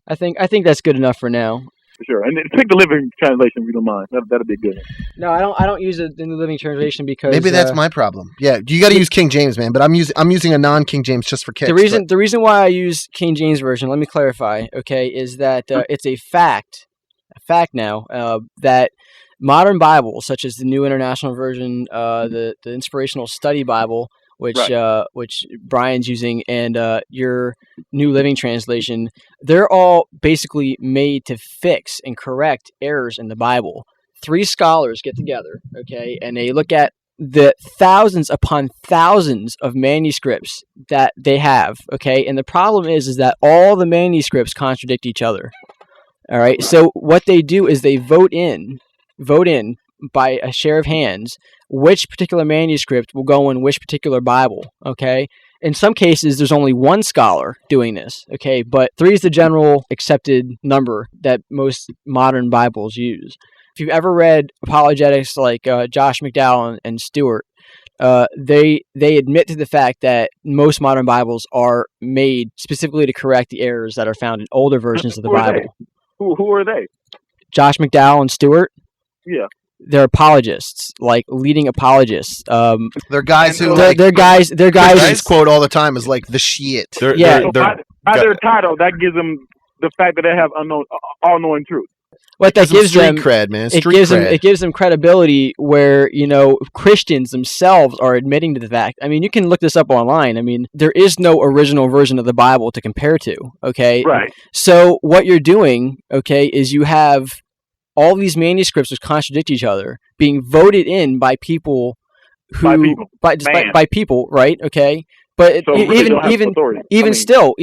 I think that's good enough for now. For sure, and pick the Living Translation if you don't mind. That'd be good. No, I don't use it in the Living Translation because maybe that's my problem. Yeah, you got to use King James, man. But I'm using a non-King James just for kicks. The reason why I use King James version, let me clarify. Okay, is that it's a fact now that modern Bibles, such as the New International Version, the Inspirational Study Bible, which Brian's using, and your New Living Translation, they're all basically made to fix and correct errors in the Bible. 3 scholars get together, okay, and they look at the thousands upon thousands of manuscripts that they have, okay, and the problem is that all the manuscripts contradict each other. All right. So what they do is they vote in by a share of hands which particular manuscript will go in which particular Bible. Okay. In some cases, there's only one scholar doing this. Okay, but 3 is the general accepted number that most modern Bibles use. If you've ever read apologetics like Josh McDowell and Stewart, they admit to the fact that most modern Bibles are made specifically to correct the errors that are found in older versions of the Bible. Who are they? Josh McDowell and Stewart? Yeah. They're apologists, like leading apologists. They're guys who they're guys quote all the time is like the shit. By their title, that gives them the fact that they have all-knowing truth. What that gives them cred, man. It gives them credibility where, Christians themselves are admitting to the fact. I mean, you can look this up online. I mean, there is no original version of the Bible to compare to, okay? Right. So what you're doing, okay, is you have all these manuscripts which contradict each other being voted in by people by people, right? Okay? But so even still,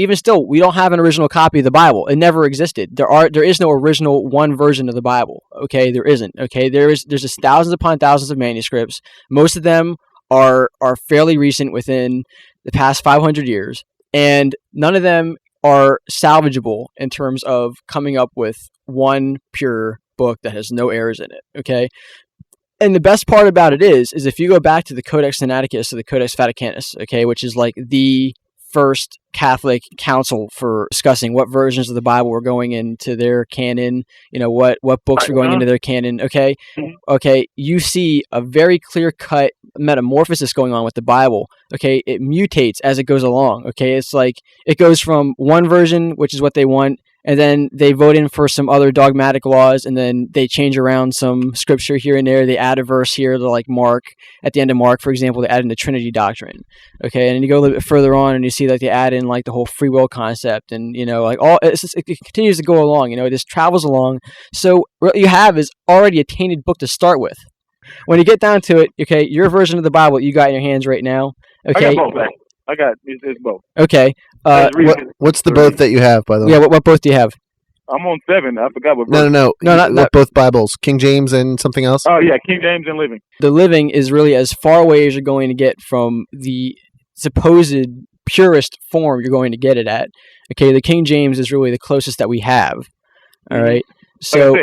we don't have an original copy of the Bible. It never existed. There is no original one version of the Bible. Okay, there isn't. Okay, there's just thousands upon thousands of manuscripts. Most of them are fairly recent, within the past 500 years, and none of them are salvageable in terms of coming up with one pure book that has no errors in it. Okay. And the best part about it is if you go back to the Codex Sinaiticus or the Codex Vaticanus, okay, which is like the first Catholic council for discussing what versions of the Bible were going into their canon, what books were going into their canon, okay? Okay, you see a very clear-cut metamorphosis going on with the Bible, okay? It mutates as it goes along, okay? It's like it goes from one version, which is what they want, and then they vote in for some other dogmatic laws, and then they change around some scripture here and there. They add a verse here to like Mark. At the end of Mark, for example, they add in the Trinity doctrine. Okay, and then you go a little bit further on, and you see like they add in like the whole free will concept, and like it continues to go along. It just travels along. So what you have is already a tainted book to start with. When you get down to it, okay, your version of the Bible you got in your hands right now. Okay, I got both. Man. I got it's both. Okay. What's the both that you have, by the way? Yeah, what both do you have? I'm on 7. I forgot what. No, not both Bibles. King James and something else. Oh yeah, King James and Living. The Living is really as far away as you're going to get from the supposed purest form you're going to get it at. Okay, the King James is really the closest that we have. All right. So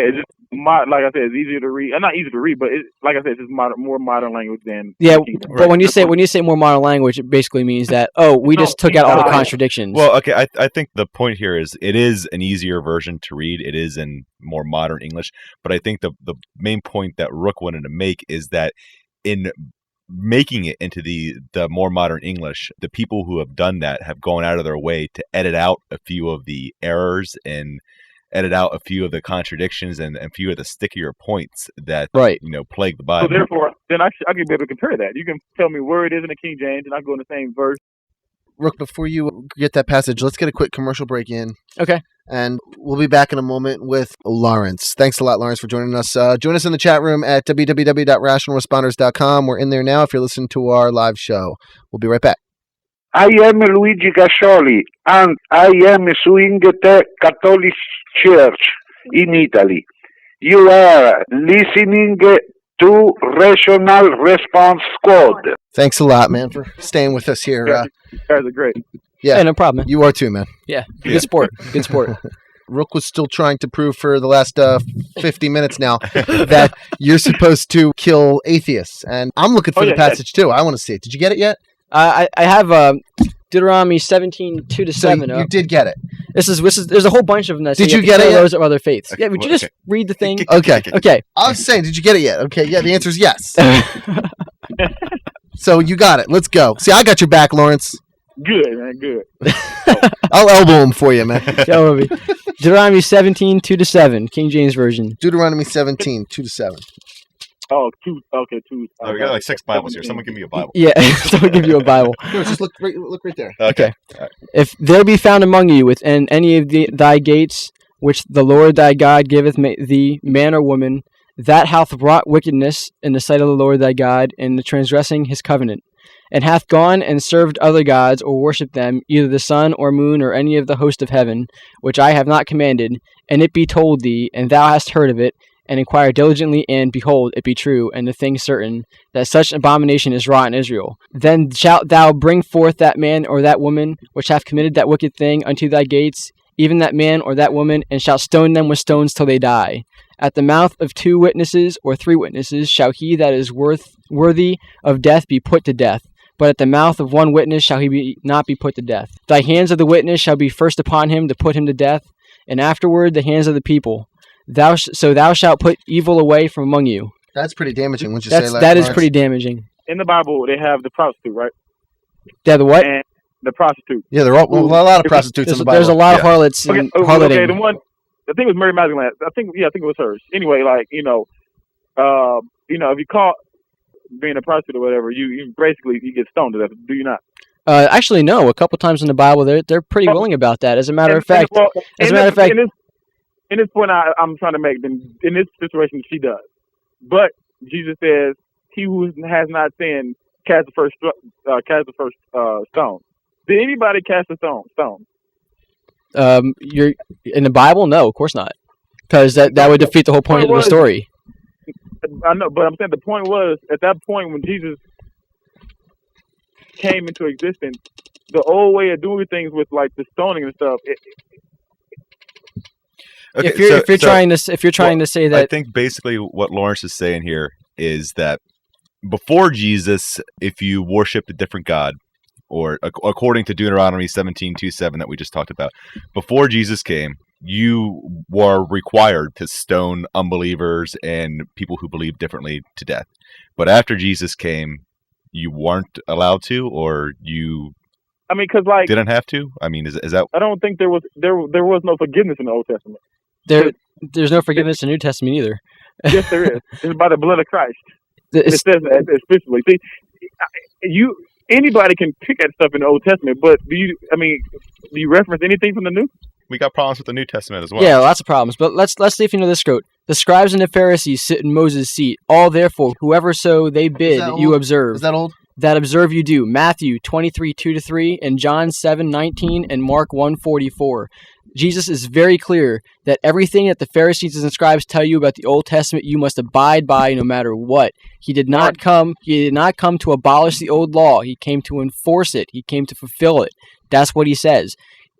like I said, it's easier to read. Not easy to read, but like I said, it's just more modern language than. Yeah, but when you say more modern language, it basically means that we just took out all the contradictions. Well, okay, I think the point here is it is an easier version to read. It is in more modern English, but I think the main point that Rook wanted to make is that in making it into the more modern English, the people who have done that have gone out of their way to edit out a few of the errors and edit out a few of the contradictions and a few of the stickier points that plague the Bible. So therefore, then I can be able to compare that. You can tell me where it is in the King James, and I go in the same verse. Rook, before you get that passage, let's get a quick commercial break in. Okay. And we'll be back in a moment with Lawrence. Thanks a lot, Lawrence, for joining us. Join us in the chat room at www.rationalresponders.com. We're in there now if you're listening to our live show. We'll be right back. I am Luigi Gascioli, and I am suing the Catholic Church in Italy. You are listening to Rational Response Squad. Thanks a lot, man, for staying with us here. You guys are great. Yeah, no problem, man. You are too, man. Yeah, good sport. Good sport. Rook was still trying to prove for the last 50 minutes now that you're supposed to kill atheists. And I'm looking for the passage, too. I want to see it. Did you get it yet? I have Deuteronomy 17:2-7. So you did get it. There's a whole bunch of them. That did you get it? Those of other faiths. Yeah, would you just read the thing? Okay. I was saying, did you get it yet? Okay, yeah, the answer is yes. So you got it. Let's go. See, I got your back, Lawrence. Good, man. Good. I'll elbow him for you, man. Deuteronomy 17:2-7, King James Version. Deuteronomy 17:2-7. Oh, 2. Okay, 2. Oh, we got like 6 Bibles here. Someone give me a Bible. Yeah, someone give you a Bible. No, just look right there. Okay. Right. If there be found among you within any of thy gates, which the Lord thy God giveth thee, man or woman, that hath wrought wickedness in the sight of the Lord thy God, in the transgressing his covenant, and hath gone and served other gods, or worshipped them, either the sun or moon, or any of the host of heaven, which I have not commanded, and it be told thee, and thou hast heard of it, and inquire diligently, and behold, it be true, and the thing certain, that such abomination is wrought in Israel. Then shalt thou bring forth that man or that woman, which hath committed that wicked thing, unto thy gates, even that man or that woman, and shalt stone them with stones till they die. At the mouth of 2 witnesses or 3 witnesses shall he that is worthy of death be put to death. But at the mouth of 1 witness shall he not be put to death. Thy hands of the witness shall be first upon him to put him to death, and afterward the hands of the people. Thou shalt put evil away from among you. That's pretty damaging. Wouldn't you say that? That is pretty damaging. In the Bible, they have the prostitute, right? Yeah, the what? And the prostitute. Yeah, there are a lot of prostitutes in the Bible. There's a lot of harlots and harloting. Okay, the one, I think it was Mary Magdalene. I think it was hers. Anyway, like if you caught being a prostitute or whatever, you basically you get stoned to death. Do you not? Actually, no. A couple times in the Bible, they're pretty willing about that. As a matter of fact, in this point I'm trying to make, in this situation, she does. But Jesus says, "He who has not sinned cast the first stone." Did anybody cast a stone? You're in the Bible? No, of course not, because that would defeat the whole point of the story. I know, but I'm saying the point was, at that point when Jesus came into existence, the old way of doing things with like the stoning and stuff. Okay, if you're trying to say that, I think basically what Lawrence is saying here is that before Jesus, if you worshipped a different god, or according to Deuteronomy 17:2-7 that we just talked about, before Jesus came, you were required to stone unbelievers and people who believe differently to death. But after Jesus came, you weren't allowed to, or you because like didn't have to. I mean, is that? I don't think there was no forgiveness in the Old Testament. There's no forgiveness in the New Testament either. Yes, there is. It's by the blood of Christ. It says that explicitly. See, anybody can pick at stuff in the Old Testament, but do you reference anything from the New? We got problems with the New Testament as well. Yeah, lots of problems. But let's see if you know this quote. The scribes and the Pharisees sit in Moses' seat. All therefore, whoever so they bid, you observe. Is that old? That observe you do. Matthew 23:2-3, and John 7:19, and Mark 1:44. Jesus is very clear that everything that the Pharisees and scribes tell you about the Old Testament, you must abide by no matter what. He did not come to abolish the old law. He came to enforce it. He came to fulfill it. That's what he says.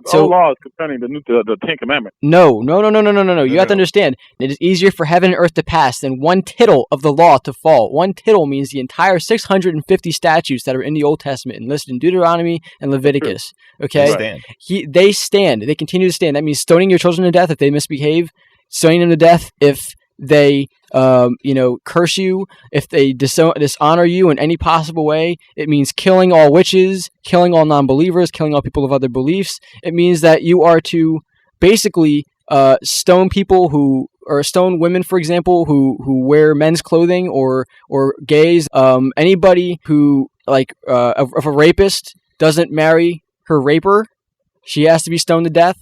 So, all law is concerning the Ten Commandments. No. You have to understand, it is easier for heaven and earth to pass than one tittle of the law to fall. One tittle means the entire 650 statutes that are in the Old Testament and listed in Deuteronomy and Leviticus. Okay? They stand. They continue to stand. That means stoning your children to death if they misbehave, stoning them to death if they curse you, if they dishonor you in any possible way. It means killing all witches, killing all non-believers, killing all people of other beliefs. It means that you are to basically stone people or stone women, for example, who wear men's clothing, or gays. Anybody who if a rapist doesn't marry her raper, she has to be stoned to death.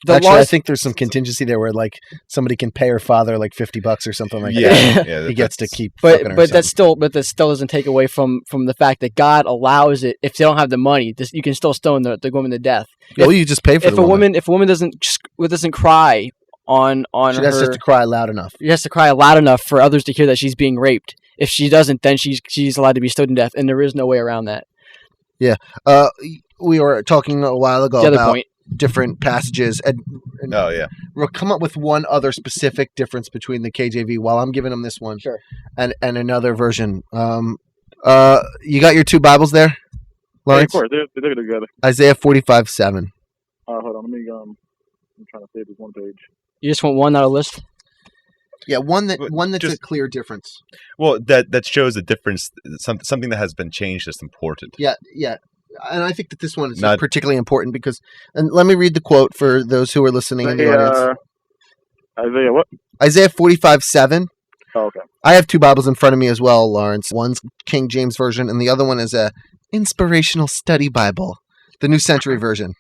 I think there's some contingency there where like somebody can pay her father like $50 or something like that. Yeah, he gets to keep. But that still doesn't take away from the fact that God allows it. If they don't have the money, you can still stone the woman to death. You just pay for if a woman doesn't cry on she has to cry loud enough. She has to cry loud enough for others to hear that she's being raped. If she doesn't, then she's allowed to be stoned to death, and there is no way around that. Yeah. We were talking a while ago about different passages, and we'll come up with one other specific difference between the KJV while I'm giving them this one, sure, and another version. You got your two Bibles there, Lawrence? Yeah, of course, they're together. Isaiah 45:7. Hold on, let me. I'm trying to save this one page. You just want one, not a list. Yeah, one that's a clear difference. Well, that shows a difference. Something that has been changed is important. Yeah. And I think that this one is particularly important because, and let me read the quote for those who are listening in the audience. Isaiah what? Isaiah 45:7. Oh, okay. I have two Bibles in front of me as well, Lawrence. One's King James Version, and the other one is a Inspirational Study Bible, the New Century Version.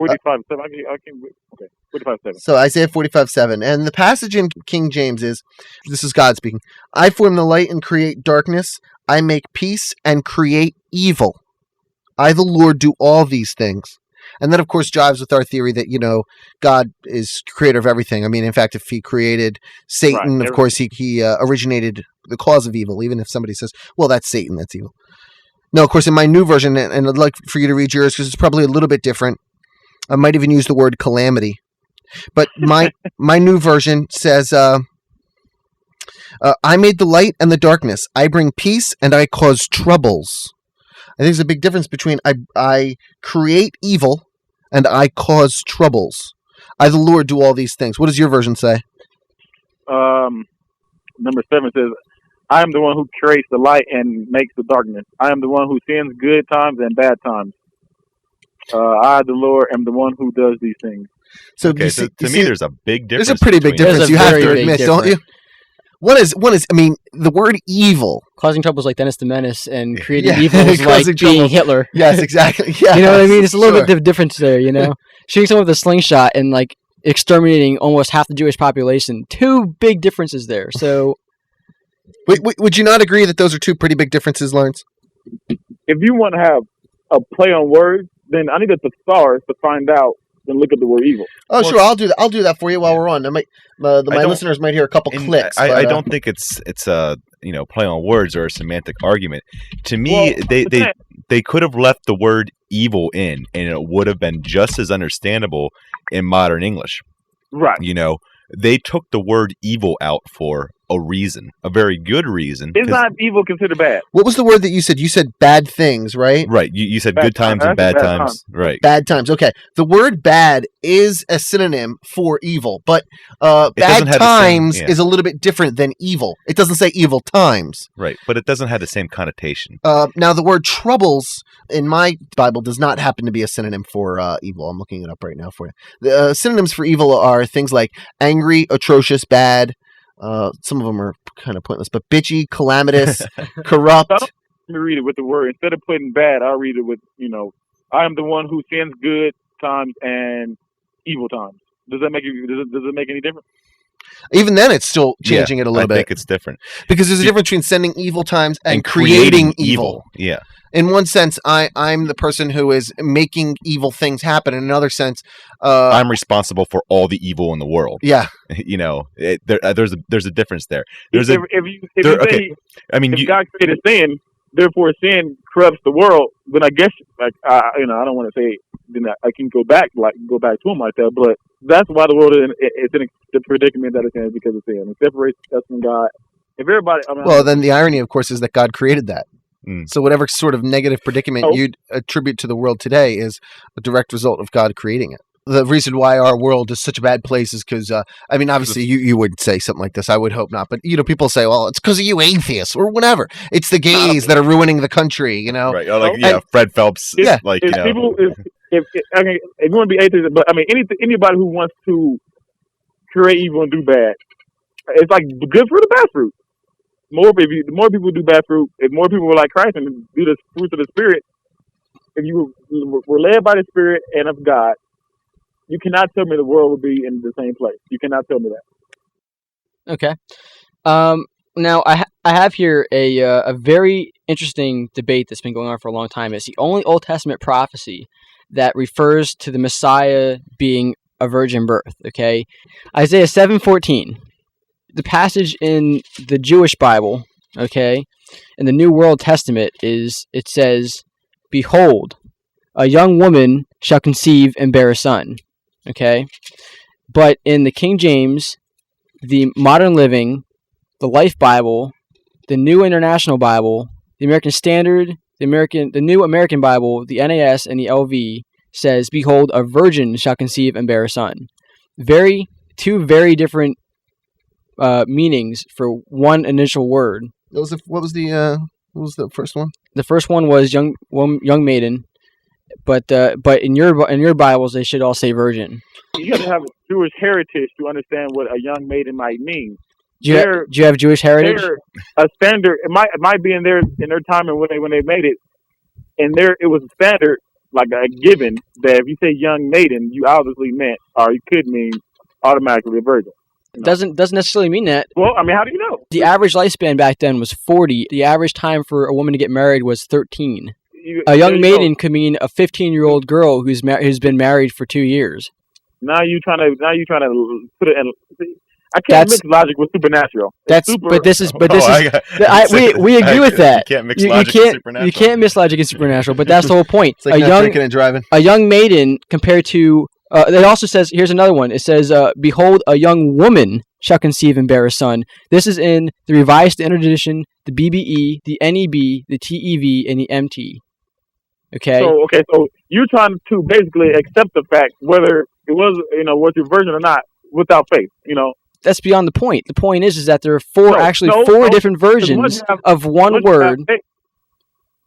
45:7. Okay. 45:7. So Isaiah 45:7, and the passage in King James this is God speaking. I form the light and create darkness. I make peace and create evil. I, the Lord, do all these things. And that, of course, jives with our theory that, God is creator of everything. I mean, in fact, if he created Satan, of course, he originated the cause of evil, even if somebody says, well, that's Satan, that's evil. No, of course, in my new version, and I'd like for you to read yours because it's probably a little bit different. I might even use the word calamity. But my new version says, I made the light and the darkness. I bring peace and I cause troubles. I think there's a big difference between I create evil and I cause troubles. I, the Lord, do all these things. What does your version say? Number 7 says, I am the one who creates the light and makes the darkness. I am the one who sends good times and bad times. I, the Lord, am the one who does these things. So, to me, there's a big difference. There's a pretty big difference. You have to admit, don't you? One is. I mean, the word evil, causing troubles like Dennis the Menace, and creating evils like being Hitler. Yes, exactly. Yeah, you know what I mean. It's a little bit difference there. Shooting someone with a slingshot and like exterminating almost half the Jewish population. Two big differences there. So, would you not agree that those are two pretty big differences, Lawrence? If you want to have a play on words, then I need a thesaurus to find out. Then look at the word evil. Oh, sure, I'll do that. I'll do that for you while we're on. My listeners might hear a couple clicks. I don't think it's a play on words or a semantic argument. To me, they could have left the word evil in, and it would have been just as understandable in modern English. Right. They took the word evil out for a reason, a very good reason. Is not evil considered bad? What was the word that you said? You said bad things, right? Right. You said Bad good times times. and bad Bad times. times. Right. Bad times. Okay. The word bad is a synonym for evil, but doesn't bad have the same- times yeah. is a little bit different than evil. It doesn't say evil times. Right. But it doesn't have the same connotation. Now, the word troubles in my Bible does not happen to be a synonym for evil. I'm looking it up right now for you. The synonyms for evil are things like angry, atrocious, bad. Some of them are kind of pointless, but bitchy, calamitous, corrupt. Let me read it with the word. Instead of putting bad, I'll read it with, I am the one who sends good times and evil times. Does that make does it make any difference? Even then, it's still changing it a little I bit. think it's different. Because there's a difference between sending evil times and creating evil. Yeah. In one sense, I'm the person who is making evil things happen. In another sense, I'm responsible for all the evil in the world. Yeah. There's a difference there. If God created sin, therefore sin corrupts the world, then I guess I don't want to say then I can go back to him like that, but that's why the world is in the predicament that it's in because of sin. It separates us from God. If everybody, then the irony, of course, is that God created that. So whatever sort of negative predicament you'd attribute to the world today is a direct result of God creating it. The reason why our world is such a bad place is because, obviously you wouldn't say something like this. I would hope not. But, people say, well, it's because of you atheists or whatever. It's the gays that are ruining the country, Right. Or Fred Phelps. If you want to be atheist, but anybody who wants to create evil and do bad, it's like good fruit or bad fruit. The more people do bad fruit, if more people were like Christ and do the fruits of the Spirit, if you were led by the Spirit and of God, you cannot tell me the world would be in the same place. You cannot tell me that. Okay. Now I have here a very interesting debate that's been going on for a long time. It's the only Old Testament prophecy that refers to the Messiah being a virgin birth. Okay, Isaiah 7:14. The passage in the Jewish Bible, okay, in the New World Testament it says, "Behold, a young woman shall conceive and bear a son." Okay, but in the King James, the Modern Living, the Life Bible, the New International Bible, the American Standard, the New American Bible, the NAS, and the LV says, "Behold, a virgin shall conceive and bear a son." Two very different meanings for one initial word. What was the first one? The first one was young maiden, but in your Bibles they should all say virgin. You have to have Jewish heritage to understand what a young maiden might mean. Do you have Jewish heritage? A standard. It might be in their time and when they made it, and it was a standard, like a given, that if you say young maiden, you obviously meant, or you could mean automatically a virgin. Doesn't necessarily mean that. Well, how do you know? The average lifespan back then was 40. The average time for a woman to get married was 13. A young maiden could mean a 15-year-old girl who's been married for 2 years. Now you trying to put it in. I can't mix logic with supernatural. We agree with that. You can't mix logic and supernatural. You can't mix logic and supernatural, but that's the whole point. It's like not drinking and driving. A young maiden compared to it also says, here's another one. It says, "Behold, a young woman shall conceive and bear a son." This is in the Revised Standard Edition, the BBE, the NEB, the TEV, and the MT. Okay. So you're trying to basically accept the fact whether it was was your virgin or not without faith. That's beyond the point. The point is that there are four different versions of one word.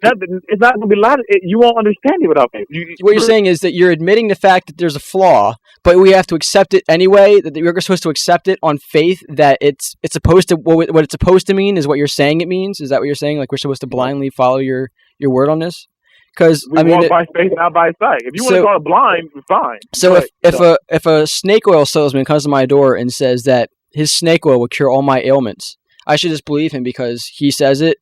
It's not going to be logic. You won't understand it without faith. What you're saying is that you're admitting the fact that there's a flaw, but we have to accept it anyway. That we're supposed to accept it on faith. That it's supposed to what it's supposed to mean is what you're saying it means. Is that what you're saying? Like we're supposed to blindly follow your word on this? Because we walk by faith, not by sight. If you want to call it blind, fine. So if a snake oil salesman comes to my door and says that his snake oil will cure all my ailments, I should just believe him because he says it.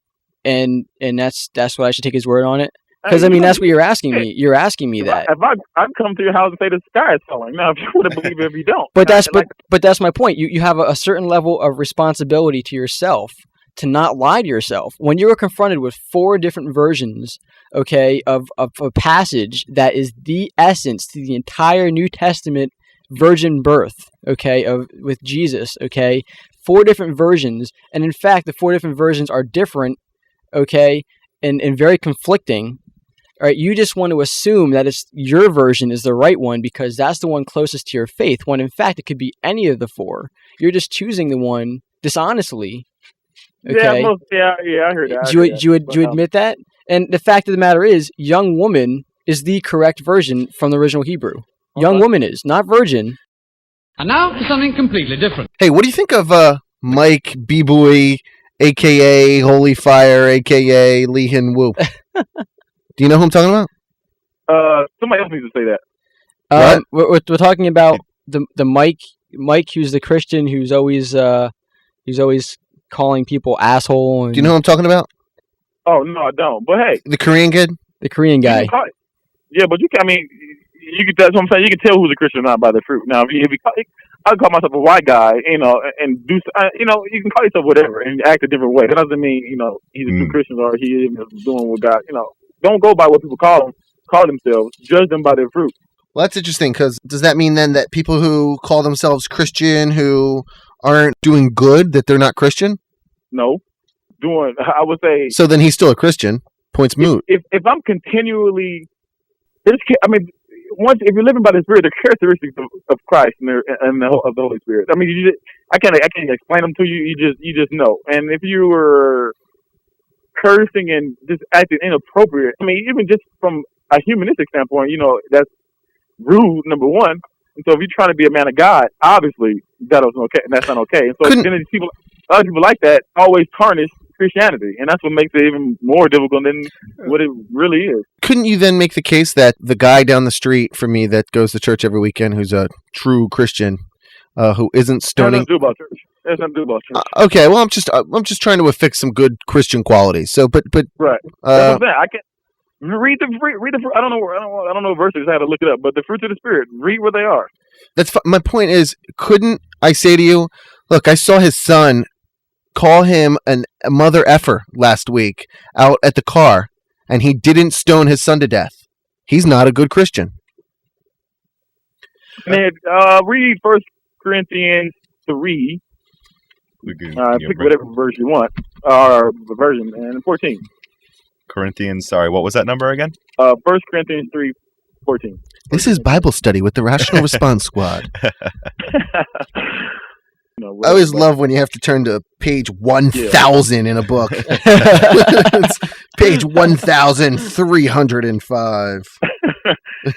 And that's what I should take his word on it. Because that's what you're asking me. You're asking me that. If I come to your house and say the sky is falling, now if you want to believe it, if you don't. But that's my point. You have a certain level of responsibility to yourself to not lie to yourself. When you are confronted with 4 different versions, okay, of a passage that is the essence to the entire New Testament virgin birth, okay, with Jesus, okay, 4 different versions, and in fact, the 4 different versions are different, okay, and very conflicting. All right, you just want to assume that it's your version is the right one because that's the one closest to your faith, when in fact it could be any of the 4. You're just choosing the one dishonestly. Okay? Yeah, I heard that. Do you admit that? And the fact of the matter is, young woman is the correct version from the original Hebrew. Young woman is, not virgin. And now for something completely different. Hey, what do you think of Mike B-Boy, a.k.a. Holy Fire, a.k.a. Lee Hin Woo? Do you know who I'm talking about? Somebody else needs to say that. We're talking about the Mike, who's the Christian, who's always calling people asshole. And... Do you know who I'm talking about? Oh no, I don't. But hey, the Korean kid, the Korean guy. Yeah, but you can. I mean, you can. That's what I'm saying. You can tell who's a Christian or not by the fruit. Now, I call myself a white guy, and do, you can call yourself whatever and act a different way. That doesn't mean he's a true Christian or he is doing what God. Don't go by what people call themselves. Judge them by their fruit. Well, that's interesting, because does that mean then that people who call themselves Christian who aren't doing good, that they're not Christian? No. I would say... So then he's still a Christian. Point's moot. If I'm continually... if you're living by the Spirit, the characteristics of Christ and of the Holy Spirit. I mean, I can't explain them to you. You just know. And if you were cursing and just acting inappropriate, I mean, even just from a humanistic standpoint, that's rude, number one. And so if you're trying to be a man of God, obviously that was okay, and that's not okay. And so then other people like that always tarnish Christianity, and that's what makes it even more difficult than what it really is. Couldn't you then make the case that the guy down the street from me that goes to church every weekend, who's a true Christian, who isn't stoning? There's nothing to do about church. Okay, well, I'm just trying to affix some good Christian qualities. So, but right. That's what I'm saying. I can read the. I don't know verses. I had to look it up. But the fruits of the Spirit, read where they are. My point is, couldn't I say to you, look, I saw his son call him a mother effer last week out at the car, and he didn't stone his son to death. He's not a good Christian. Man, read 1 Corinthians 3. Pick whatever verse you want, or version, and 14. Corinthians, sorry, what was that number again? 1 Corinthians 3:14. This is Bible study with the Rational Response Squad. I always love when you have to turn to page 1,000 in a book. It's page 1,305.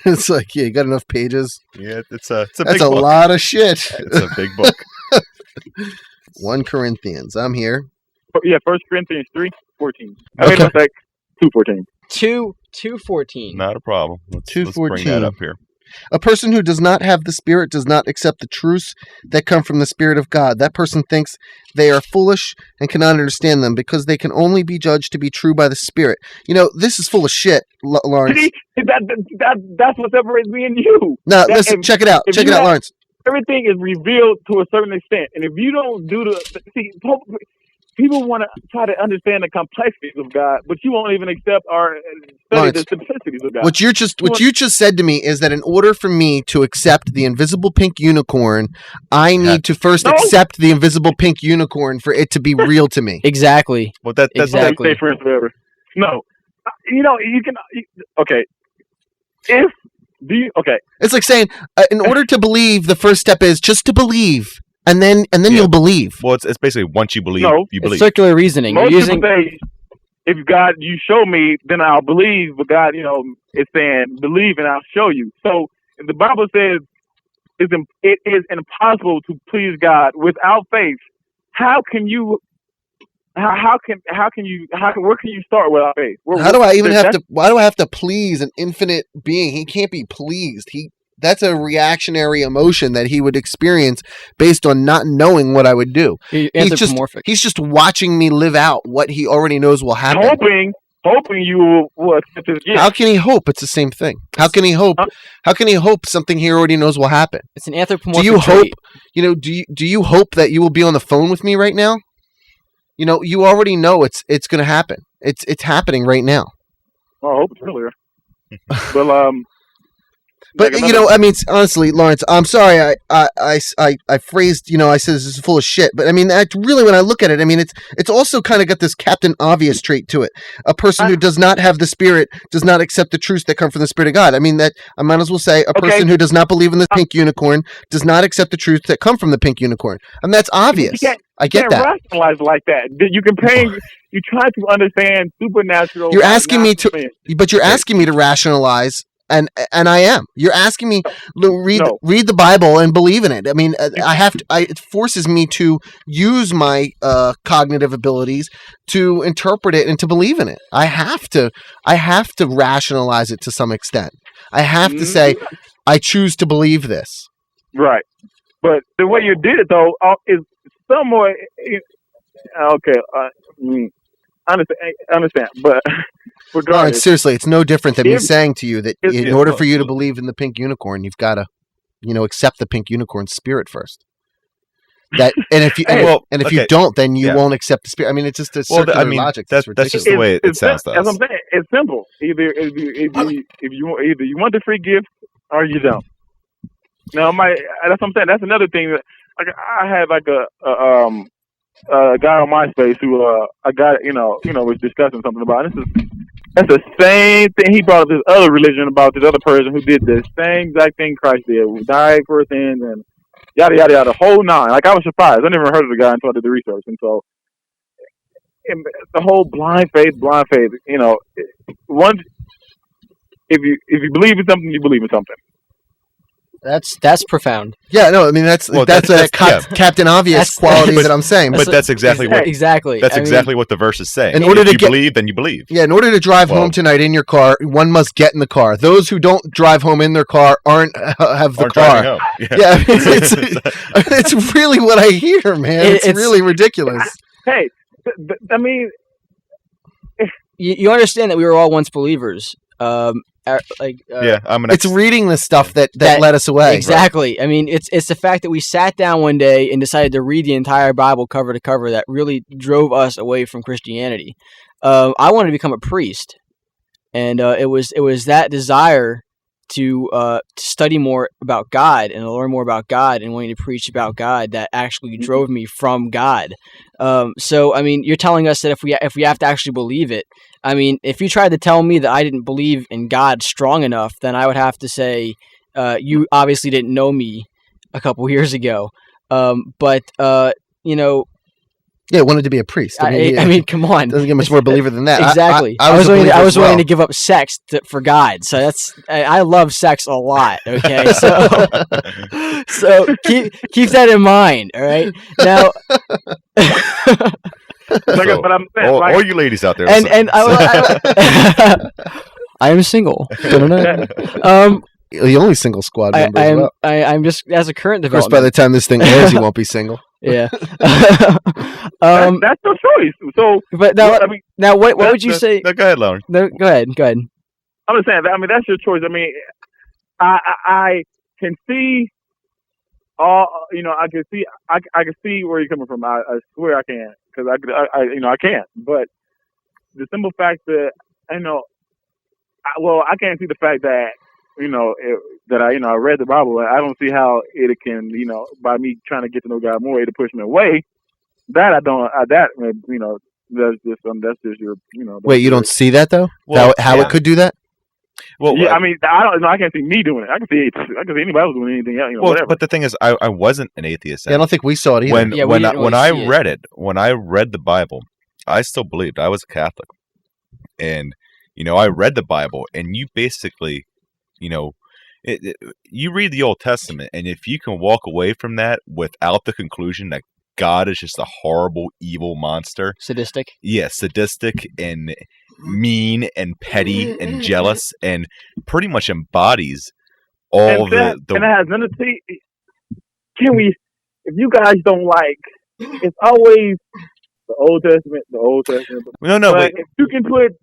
It's like, you got enough pages? Yeah, it's a That's big a book. lot of shit. It's a big book. 1 Corinthians. I'm here. Yeah, 1 Corinthians 3:14. Okay. 2:14. 2:14. Not a problem. Let's bring 2:14. that up here. A person who does not have the Spirit does not accept the truths that come from the Spirit of God. That person thinks they are foolish and cannot understand them because they can only be judged to be true by the Spirit. This is full of shit, Lawrence. See, that's what separates me and you. No, listen, check it out. Check it out, Lawrence. Everything is revealed to a certain extent. And if you don't people want to try to understand the complexities of God, but you won't even accept or study the simplicities of God. What you just said to me is that in order for me to accept the invisible pink unicorn, I need to first accept the invisible pink unicorn for it to be real to me. Exactly. Well, that's exactly. Stay friends forever. No, you can. Okay. It's like saying, in order to believe, the first step is just to believe. And then you'll believe. Well, it's basically once you believe, you believe. It's circular reasoning. Most people say, if God, you show me, then I'll believe. But God, is saying, believe and I'll show you. So the Bible says it is impossible to please God without faith. Where can you start without faith? Why do I have to please an infinite being? He can't be pleased. That's a reactionary emotion that he would experience based on not knowing what I would do. He's just watching me live out what he already knows will happen. Hoping you will accept his gift. How can he hope? It's the same thing. How can he hope? How can he hope something he already knows will happen? It's an anthropomorphic Do you hope? trait. Do you hope that you will be on the phone with me right now? You already know it's going to happen. It's happening right now. Well, I hope it's earlier. But But I mean, honestly, Lawrence, I'm sorry. I phrased, I said this is full of shit. But I mean, that really, when I look at it, I mean, it's also kind of got this Captain Obvious trait to it. A person who does not have the Spirit does not accept the truths that come from the Spirit of God. I mean, that I might as well say a person who does not believe in the pink unicorn does not accept the truths that come from the pink unicorn. I mean, that's obvious. I get that. Rationalize like that. You compare. You try to understand supernatural. You're asking me to, but you're asking me to rationalize. And I am. You're asking me to read the Bible and believe in it. I mean, I have to. It forces me to use my cognitive abilities to interpret it and to believe in it. I have to rationalize it to some extent. I have to say, I choose to believe this. Right, but the way you did it though is somewhat okay. I understand, but. Lawrence, seriously, it's no different than me saying to you that in order for you to believe in the pink unicorn, you've got to, accept the pink unicorn's spirit first. And if you if you don't, then you won't accept the spirit. I mean, it's just a circular logic. That's just the way it sounds to us. As I'm saying, it's simple. Either you want the free gift or you don't. Now, that's what I'm saying. That's another thing. Like I had like a guy on MySpace who a guy was discussing something about. That's the same thing. He brought up this other religion about this other person who did the same exact thing Christ did, who died for sins and yada yada yada, the whole nine. Like I was surprised. I never heard of the guy until I did the research, and so the whole blind faith. Once if you believe in something, you believe in something. That's profound. Yeah, no, I mean that's Captain Obvious quality that I'm saying. But that's exactly what exactly what the verse is saying. In order if you believe, then you believe. Yeah, in order to drive home tonight in your car, one must get in the car. Those who don't drive home in their car aren't the car. Yeah, it's really what I hear, man. It's really ridiculous. Hey, I mean, you understand that we were all once believers. It's reading the stuff that led us away. Exactly. Right? I mean, it's the fact that we sat down one day and decided to read the entire Bible cover to cover that really drove us away from Christianity. I wanted to become a priest, and it was that desire to study more about God and to learn more about God and wanting to preach about God that actually drove me from God. So I mean, you're telling us that if we have to actually believe it. I mean, if you tried to tell me that I didn't believe in God strong enough, then I would have to say you obviously didn't know me a couple years ago. Yeah, I wanted to be a priest. I mean, come on. Doesn't get much more believer than that. Exactly. I was willing to give up sex for God. So I love sex a lot. Okay, so keep that in mind. All right. Now, but I'm saying, all you ladies out there, and I am single. The only single squad member. I'm just as a current development. Of course, by the time this thing airs, you won't be single. Yeah. That's your choice. So, but now, what would you say? No, go ahead, Lauren. No, go ahead. I'm just saying. I mean, that's your choice. I mean, I can see I can see where you're coming from. I swear I can, because I can. But the simple fact that I can't see the fact that I read the Bible. I don't see how it can, by me trying to get to know God more, it'll push me away. That I don't. That's just your. Wait, you don't see that though? Well, how it could do that? Well, yeah, I mean, I don't know. I can't see me doing it. I can see anybody else doing anything else. Whatever. But the thing is, I wasn't an atheist. Yeah, I don't think we saw it either. When I read the Bible, I still believed. I was a Catholic, and I read the Bible, and you basically, you read the Old Testament, and if you can walk away from that without the conclusion that God is just a horrible, evil monster, sadistic, and mean and petty and jealous, and pretty much embodies all and that has nothing to see. If you guys don't like, it's always the Old Testament. No, but if you can put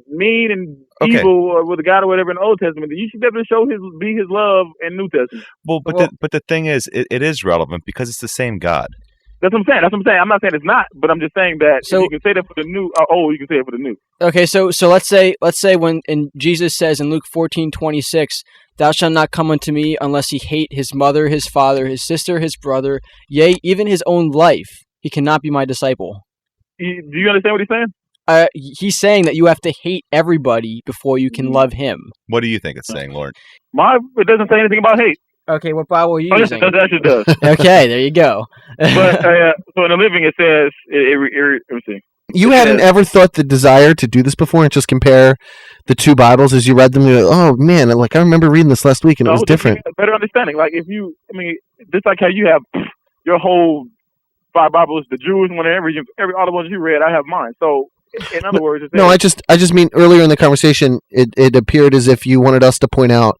mean and evil with a God or whatever in the Old Testament, then you should be able to show his love in New Testament. Well, but the thing is, it is relevant because it's the same God. That's what I'm saying. I'm not saying it's not, but I'm just saying that So- if you can say that for the new, you can say it for the new. Okay, so let's say when Jesus says in Luke 14:26, "Thou shalt not come unto me unless he hate his mother, his father, his sister, his brother, yea, even his own life. He cannot be my disciple." Do you understand what he's saying? He's saying that you have to hate everybody before you can love him. What do you think it's saying, Lauren? It doesn't say anything about hate. Okay, what Bible are you Oh, yes, using? it does. It does. Okay, there you go. But so in the Living, it says, let me see. You hadn't ever thought the desire to do this before and just compare the two Bibles as you read them? You're like, oh man, I remember reading this last week and it was different. A better understanding. Like just like how you have your whole 5 Bibles, the Jewish one, all the ones you read, I have mine. So in other words, No, I just mean earlier in the conversation, it appeared as if you wanted us to point out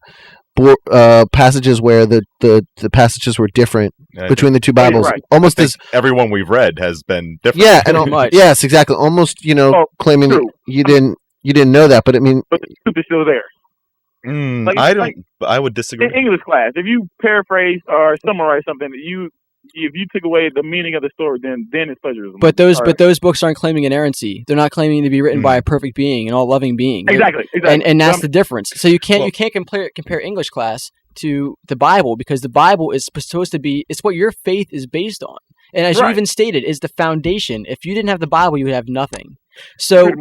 passages where the passages were different between the two Bibles, right. almost as everyone we've read has been different. yeah, and yes, exactly, almost claiming that you didn't know that, but I mean, but the truth is still there. I would disagree. In English class, if you paraphrase or summarize something, if you took away the meaning of the story, then it's plagiarism. But those books aren't claiming inerrancy. They're not claiming to be written by a perfect being, an all-loving being. Exactly. And that's the difference. So you can't compare English class to the Bible, because the Bible is supposed to be, it's what your faith is based on. And as you even stated, is the foundation. If you didn't have the Bible, you would have nothing. So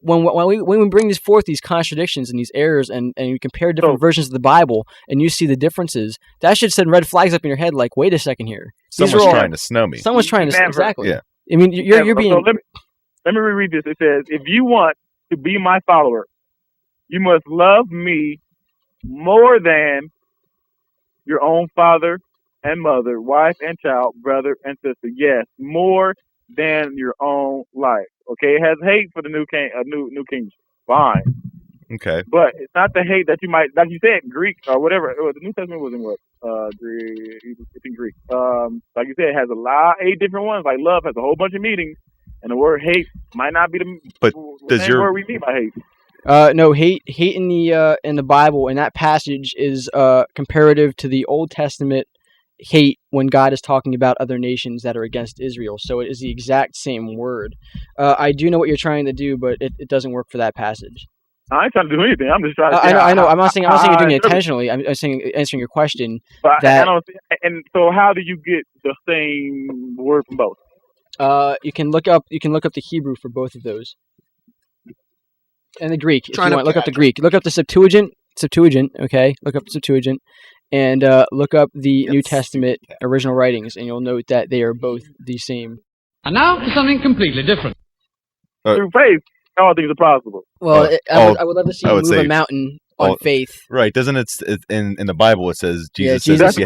when we bring forth these contradictions and these errors, and you compare different versions of the Bible, and you see the differences, that should send red flags up in your head. Like, wait a second here, someone's trying to snow me. Someone's trying to exactly. Yeah. I mean, you're being. So let me reread this. It says, "If you want to be my follower, you must love me more than your own father and mother, wife and child, brother and sister. Yes, more than your own life." Okay, it has hate for the new king. Fine. Okay. But it's not the hate that you might, like you said, Greek or whatever. The New Testament was in what? Greek. It's in Greek. Like you said, it has 8 different ones. Like love has a whole bunch of meanings, and the word hate might not be the same word we mean by hate. No, hate in the Bible, in that passage is comparative to the Old Testament hate when God is talking about other nations that are against Israel. So it is the exact same word. I do know what you're trying to do, but it doesn't work for that passage. I ain't trying to do anything. I'm just trying to. I know. I'm not saying you're doing it intentionally. I'm saying answering your question. But and so how do you get the same word from both? You can look up the Hebrew for both of those, and the Greek. If you want, look up the Greek. Look up the Septuagint. Okay, look up the Septuagint, and look up the New Testament original writings, and you'll note that they are both the same. And now for something completely different. Through faith, all things are possible. Well, I would love to see you move a mountain on faith. Right? Doesn't it in the Bible it says Jesus Yeah, says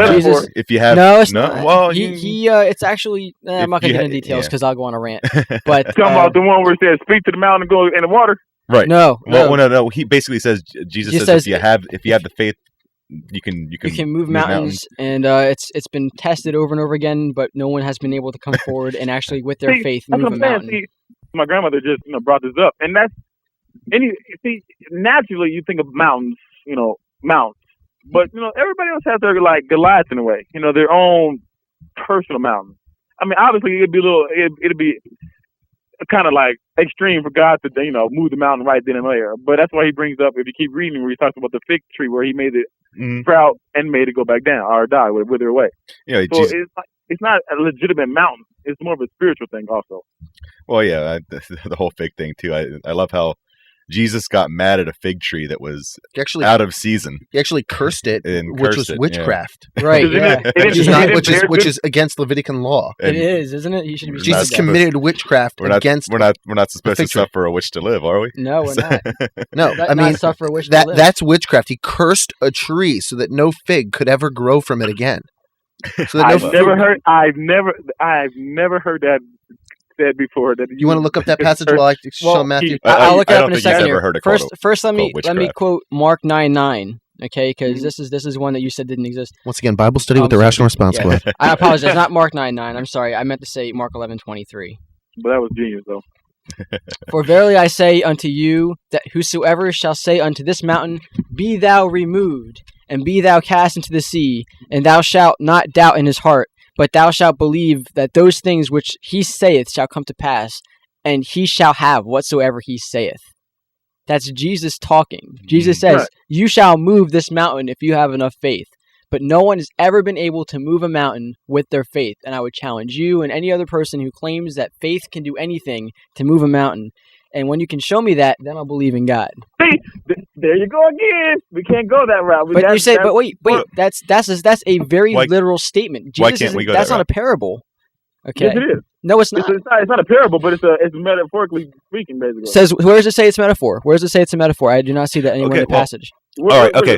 if you have no, it's no, not. well it's actually I'm not gonna get into details because I'll go on a rant. But talking about the one where it says speak to the mountain and go in the water. Right. No. No. He basically says Jesus says if you have the faith, you can move mountains, and it's been tested over and over again, but no one has been able to come forward and actually with their faith move a mountain. See, my grandmother just brought this up, and that's naturally you think of mountains, mountains, but everybody else has their like Goliaths in a way, their own personal mountain. I mean, obviously it'd be kind of like extreme for God to move the mountain right then and there, but that's why he brings up, if you keep reading, where he talks about the fig tree where he made it sprout and made it go back down or die, wither away. Yeah, so it's not a legitimate mountain. It's more of a spiritual thing also. Well, yeah, the whole fig thing too. I love how Jesus got mad at a fig tree that was actually out of season. He actually cursed it, which was witchcraft. Yeah. Right, yeah. which is against Levitican law. It is, isn't it? He should be. Jesus committed witchcraft against. We're not supposed to suffer a witch to live, are we? No, we're not. No, I mean suffer a witch to live. That's witchcraft. He cursed a tree so that no fig could ever grow from it again. So that I've never heard that said before. That you want to look up that passage while I show Matthew? I'll look it up in a second here. First, let me witchcraft. quote Mark 9:9. Okay, because this is one that you said didn't exist. Once again, Bible study with the Rational Response Squad. I apologize, not Mark 9:9. I'm sorry, I meant to say Mark 11:23. But that was genius, though. For verily I say unto you that whosoever shall say unto this mountain, be thou removed, and be thou cast into the sea, and thou shalt not doubt in his heart, But thou shalt believe that those things which he saith shall come to pass, and he shall have whatsoever he saith. That's Jesus talking. Jesus says, you shall move this mountain if you have enough faith. But no one has ever been able to move a mountain with their faith. And I would challenge you and any other person who claims that faith can do anything to move a mountain. And when you can show me that, then I'll believe in God. See, there you go again. We can't go that route. But you say, but wait, that's a very literal statement. Jesus why can't we go that's that not route? a parable. Okay. Yes, it is. No, it's not. It's not a parable, but it's metaphorically speaking, basically. Says, where does it say it's metaphor? Where does it say it's a metaphor? I do not see that anywhere in the passage. All right, okay.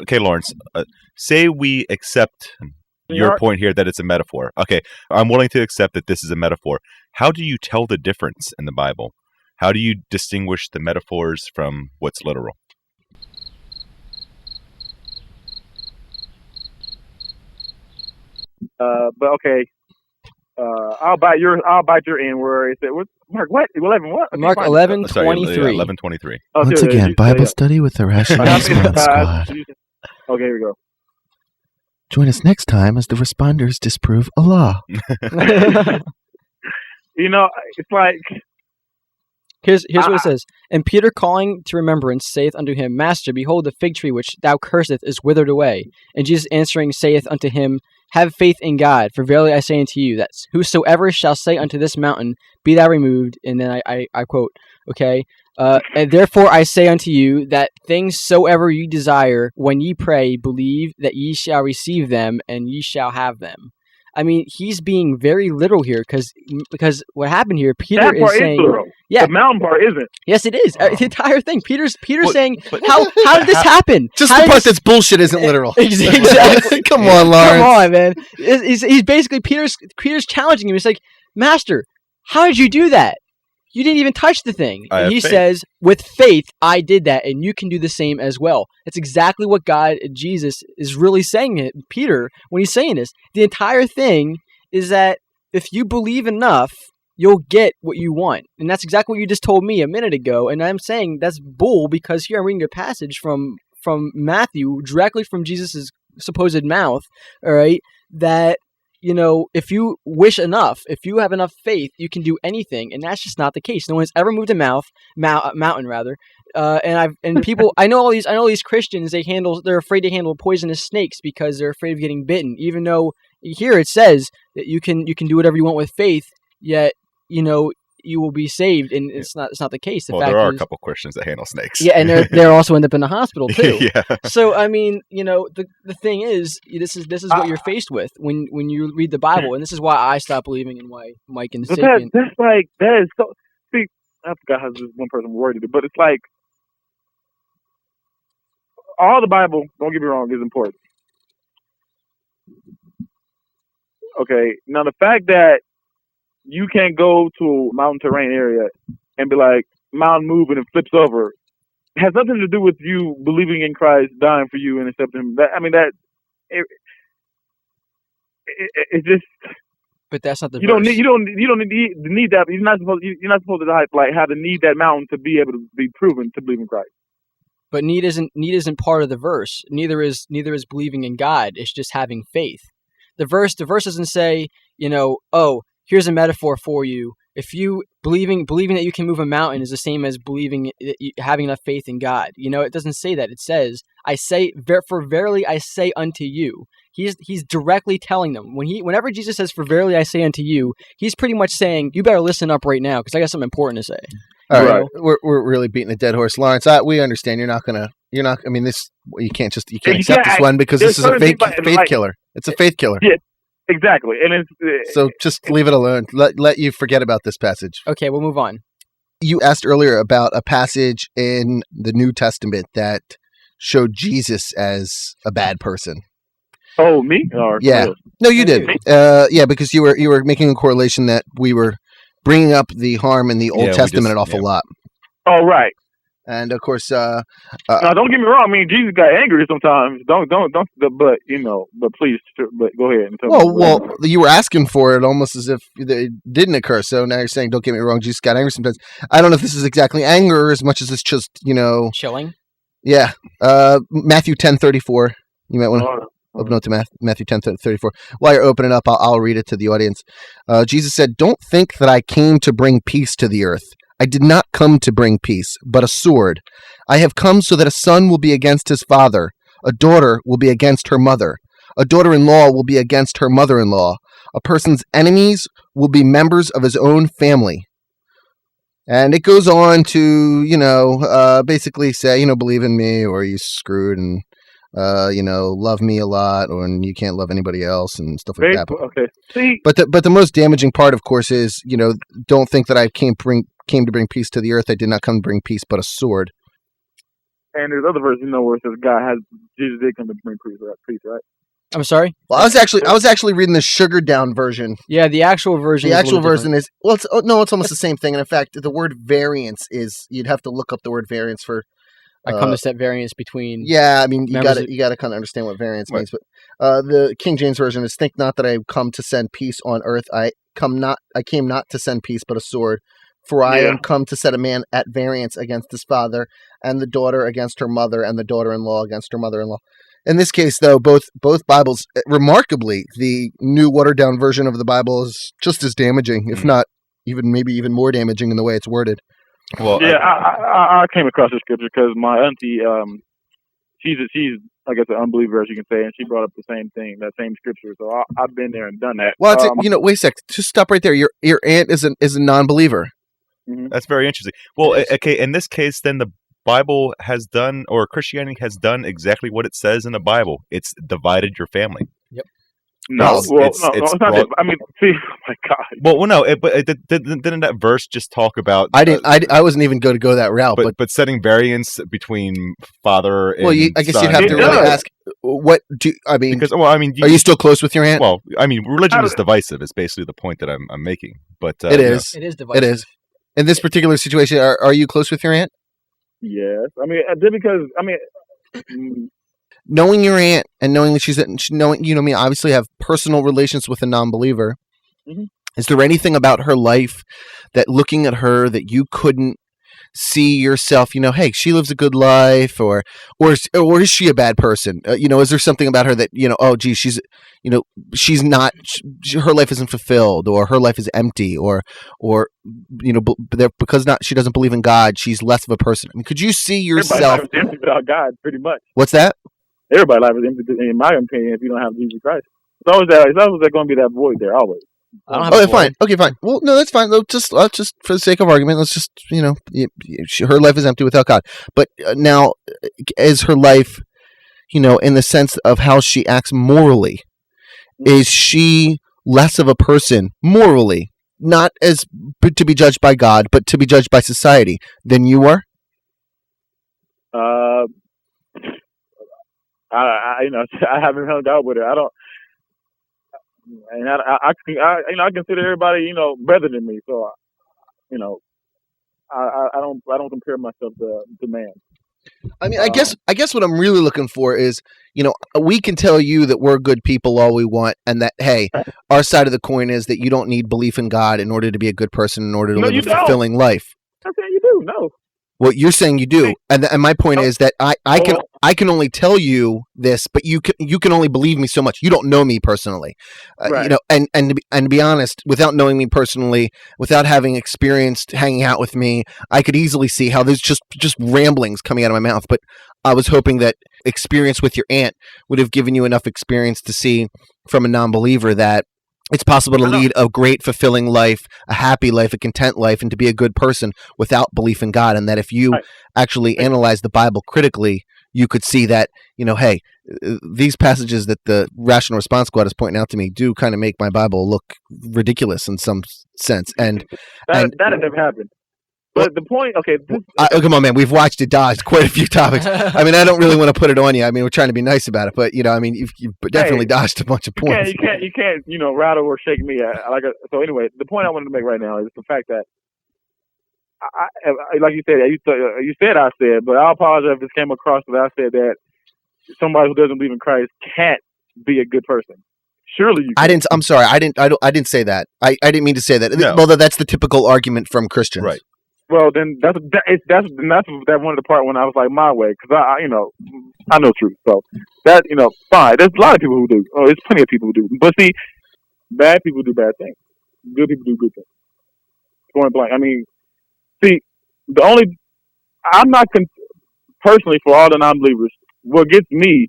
Okay, Lawrence. Say we accept your point here that it's a metaphor. Okay, I'm willing to accept that this is a metaphor. How do you tell the difference in the Bible? How do you distinguish the metaphors from what's literal? But okay. I'll bite your end where it said Mark what 11 what Mark 11:23. 11:23. Once again, Bible study with the Rational Response Squad. Okay, here we go. Join us next time as the responders disprove Allah. You know, it's like here's what it says. And Peter, calling to remembrance, saith unto him, Master, behold, the fig tree which thou curseth is withered away. And Jesus answering saith unto him, Have faith in God, for verily I say unto you, that whosoever shall say unto this mountain, Be thou removed, and then I quote, okay, and therefore I say unto you, that things soever ye desire, when ye pray, believe that ye shall receive them, and ye shall have them. I mean, he's being very literal here, because what happened here, Peter is saying, the mountain part isn't. Yes, it is. The entire thing. Peter's saying, how did this happen? Just the part that's bullshit isn't literal. Exactly. Come on, Lawrence. Come on, man. He's basically Peter's challenging him. He's like, Master, how did you do that? You didn't even touch the thing. And he says, with faith, I did that, and you can do the same as well. That's exactly what God, Jesus, is really saying, Peter, when he's saying this. The entire thing is that if you believe enough, you'll get what you want. And that's exactly what you just told me a minute ago. And I'm saying that's bull, because here I'm reading a passage from Matthew, directly from Jesus' supposed mouth, all right, that, you know, if you wish enough, if you have enough faith, you can do anything, and that's just not the case. No one's ever moved a mountain rather. And people, I know all these Christians, they're afraid to handle poisonous snakes because they're afraid of getting bitten. Even though here it says that you can do whatever you want with faith, yet you know you will be saved, and it's not the case. The fact there are is, a couple Christians that handle snakes. Yeah, and they're also end up in the hospital too. Yeah. So I mean, you know, the thing is, this is what you're faced with when you read the Bible, and this is why I stopped believing, and why Mike and Sapien. That's like, that is so. See, I forgot how this one person worded it, but it's like all the Bible. Don't get me wrong, is important. Okay, now the fact that you can't go to a mountain terrain area and be like, mountain move and it flips over, it has nothing to do with you believing in Christ, dying for you, and accepting Him. It's just. But that's not the. You don't need that. You're not supposed to have to need that mountain to be able to be proven to believe in Christ. But need isn't part of the verse. Neither is believing in God. It's just having faith. The verse doesn't say, you know, oh, here's a metaphor for you. If you believing that you can move a mountain is the same as having enough faith in God. You know, it doesn't say that. It says, "I say, for verily I say unto you." He's directly telling them whenever Jesus says, "For verily I say unto you," he's pretty much saying, "You better listen up right now, because I got something important to say." All right, we're really beating a dead horse, Lawrence. We understand you're not. I mean, this you can't accept this one because this is a faith killer. It's a faith killer. Yeah. Exactly, and it's so just leave it alone. Let you forget about this passage. Okay, we'll move on. You asked earlier about a passage in the New Testament that showed Jesus as a bad person. Oh, me? Yeah, no, you did. Yeah, because you were making a correlation that we were bringing up the harm in the Old Testament an awful lot. Oh, right. And of course, now don't get me wrong. I mean, Jesus got angry sometimes. Don't. But please, but go ahead and tell me. Well, you were asking for it almost as if it didn't occur. So now you're saying, don't get me wrong, Jesus got angry sometimes. I don't know if this is exactly anger as much as it's just, chilling. Yeah. Matthew 10:34. You might want to. Open up to Matthew 10:34. While you're opening up, I'll read it to the audience. Jesus said, "Don't think that I came to bring peace to the earth. I did not come to bring peace, but a sword. I have come so that a son will be against his father, a daughter will be against her mother, a daughter-in-law will be against her mother-in-law. A person's enemies will be members of his own family." And it goes on to, basically say, believe in me or you screwed, and love me a lot, and you can't love anybody else and stuff like that. Okay. See, but the most damaging part, of course, is don't think that I came to bring peace to the earth. I did not come to bring peace, but a sword. and there's other verses, where it says Jesus did come to bring peace, right? I'm sorry. Well, I was actually reading the sugared down version. Yeah, the actual version. The is actual version different. is it's almost the same thing. And in fact, the word variance is you'd have to look up the word variance for. I come to set variance between. Yeah, I mean you got members to kind of understand what variance means. But the King James version is, "Think not that I come to send peace on earth. I came not to send peace, but a sword. For I am come to set a man at variance against his father, and the daughter against her mother, and the daughter-in-law against her mother-in-law." In this case, though, both Bibles, remarkably, the new watered-down version of the Bible is just as damaging, if not even more damaging in the way it's worded. Well, yeah, I came across this scripture because my auntie, she's I guess an unbeliever, as you can say, and she brought up the same thing, that same scripture. So I've been there and done that. Well, wait a sec, just stop right there. Your aunt is a non-believer. Mm-hmm. That's very interesting. Well, okay, in this case, then the Bible has done, or Christianity has done exactly what it says in the Bible. It's divided your family. Yep. No, It's it's not that. I mean, see, oh my God. Well, no, didn't that verse just talk about? I wasn't even going to go that route, but setting variance between father and I guess son. you'd have to really ask. What do I mean? Because are you still close with your aunt? Well, I mean, religion is divisive. Is basically the point that I'm making. But it is. It is divisive. It is. In this particular situation, are you close with your aunt? Yes, I mean, because knowing your aunt and knowing that knowing me, obviously have personal relations with a non-believer. Mm-hmm. Is there anything about her life that, looking at her, that you couldn't see yourself? Hey, she lives a good life, or is she a bad person? Is there something about her that oh, gee, she's not. Her life isn't fulfilled, or her life is empty, or because she doesn't believe in God, she's less of a person. I mean, could you see yourself? Everybody's life is empty without God, pretty much. What's that? Everybody's life is empty, in my opinion, if you don't have Jesus Christ. It's always going to be that void there, always. Fine. Okay, fine. Well, no, that's fine. Just for the sake of argument, let's just her life is empty without God. But now, is her life, in the sense of how she acts morally, is she less of a person morally, not as to be judged by God, but to be judged by society, than you are? I haven't hung out with her. I don't, and I consider everybody, better than me. So, I don't compare myself to man. I mean, I guess what I'm really looking for is, we can tell you that we're good people all we want, and that, hey, our side of the coin is that you don't need belief in God in order to be a good person, in order to live a fulfilling life. I'm saying you do. No. Well, you're saying you do, and my point is that I can only tell you this, but you can only believe me so much. You don't know me personally, right. And to be honest, without knowing me personally, without having experienced hanging out with me, I could easily see how there's just ramblings coming out of my mouth. But I was hoping that experience with your aunt would have given you enough experience to see from a non-believer that it's possible to lead a great, fulfilling life, a happy life, a content life, and to be a good person without belief in God. And that if you actually analyze the Bible critically, you could see that, hey, these passages that the Rational Response Squad is pointing out to me do kind of make my Bible look ridiculous in some sense. And that had never happened. But the point, okay. Come on, man. We've watched it dodge quite a few topics. I mean, I don't really want to put it on you. I mean, we're trying to be nice about it, but you've definitely dodged a bunch of points. You can't, rattle or shake me. So anyway, the point I wanted to make right now is the fact that, like you said, you said I said, but I apologize if this came across that I said that somebody who doesn't believe in Christ can't be a good person. Surely you can. I'm sorry. I didn't say that. I didn't mean to say that. No. Although that's the typical argument from Christians. Right. Well, then that's one of the part when I was like my way, because I know truth. So that fine. There's a lot of people who do. Oh, there's plenty of people who do. But see, bad people do bad things. Good people do good things. Point blank. I mean, see, I'm not personally for all the non-believers. What gets me,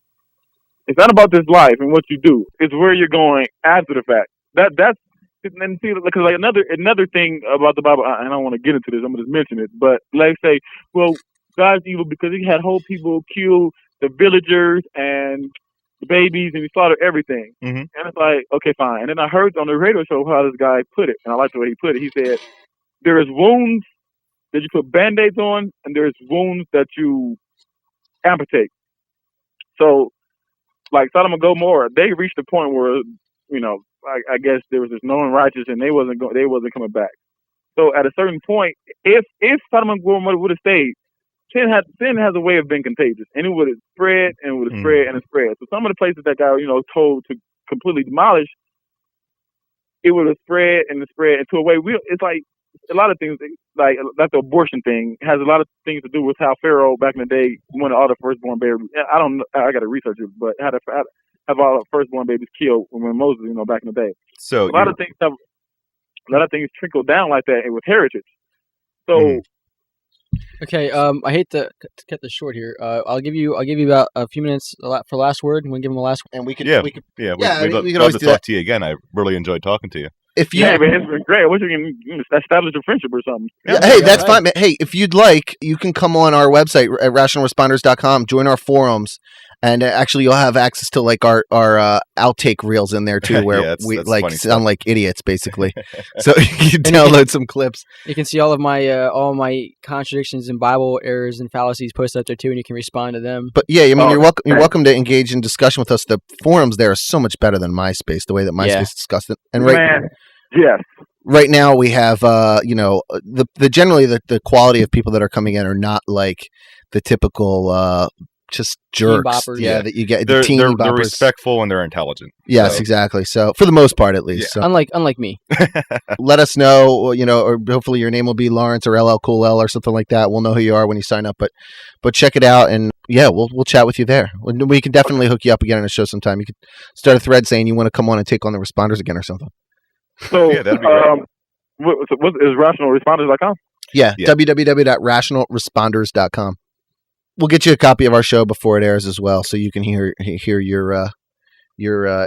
it's not about this life and what you do. It's where you're going after the fact. That's and see, because like another thing about the Bible, I don't want to get into this. I'm gonna just mention it. But like say, well, God's evil because he had whole people kill the villagers and the babies, and he slaughtered everything. Mm-hmm. And it's like, okay, fine. And then I heard on the radio show how this guy put it, and I like the way he put it. He said, there is wounds that you put Band-Aids on, and there's wounds that you amputate. So, like Sodom and Gomorrah, they reached a point where, I guess there was this known righteous, and they wasn't coming back. So at a certain point, if Sodom and Gomorrah would have stayed, sin has a way of being contagious, and it would have spread and would have spread and spread. So some of the places that got told to completely demolish, it would have spread and spread into a way. It's like a lot of things, like the abortion thing, has a lot of things to do with how Pharaoh back in the day wanted all the firstborn babies. I don't know. I got to research it, but had have all the firstborn babies killed when Moses, back in the day. So a lot of things trickle down like that with heritage. So. Okay, I hate to cut this short here. I'll give you about a few minutes for last word. Want to give him a last word? And we can we'd love to talk to you again. I really enjoyed talking to you. If you, man, it's been great. I wish we can establish a friendship or something. Hey, that's fine, man. Hey, if you'd like, you can come on our website at rationalresponders.com, join our forums, and actually you'll have access to like our outtake reels in there too, where we like sound like idiots basically. So you can download some clips. You can see all of my contradictions and Bible errors and fallacies posted up there too, and you can respond to them. But yeah, I mean, you're welcome to engage in discussion with us. The forums there are so much better than MySpace. The way that MySpace discussed it, and right now we have generally the quality of people that are coming in are not like the typical just jerks. That you get. They're respectful and they're intelligent. Yes, exactly. So for the most part, at least. Yeah. So. Unlike me. Let us know, or hopefully your name will be Lawrence or LL Cool L or something like that. We'll know who you are when you sign up. But check it out, and we'll chat with you there. We can definitely hook you up again on a show sometime. You could start a thread saying you want to come on and take on the responders again or something. So, that'd be great. What is rationalresponders.com? Yeah, www.rationalresponders.com. We'll get you a copy of our show before it airs as well, so you can hear your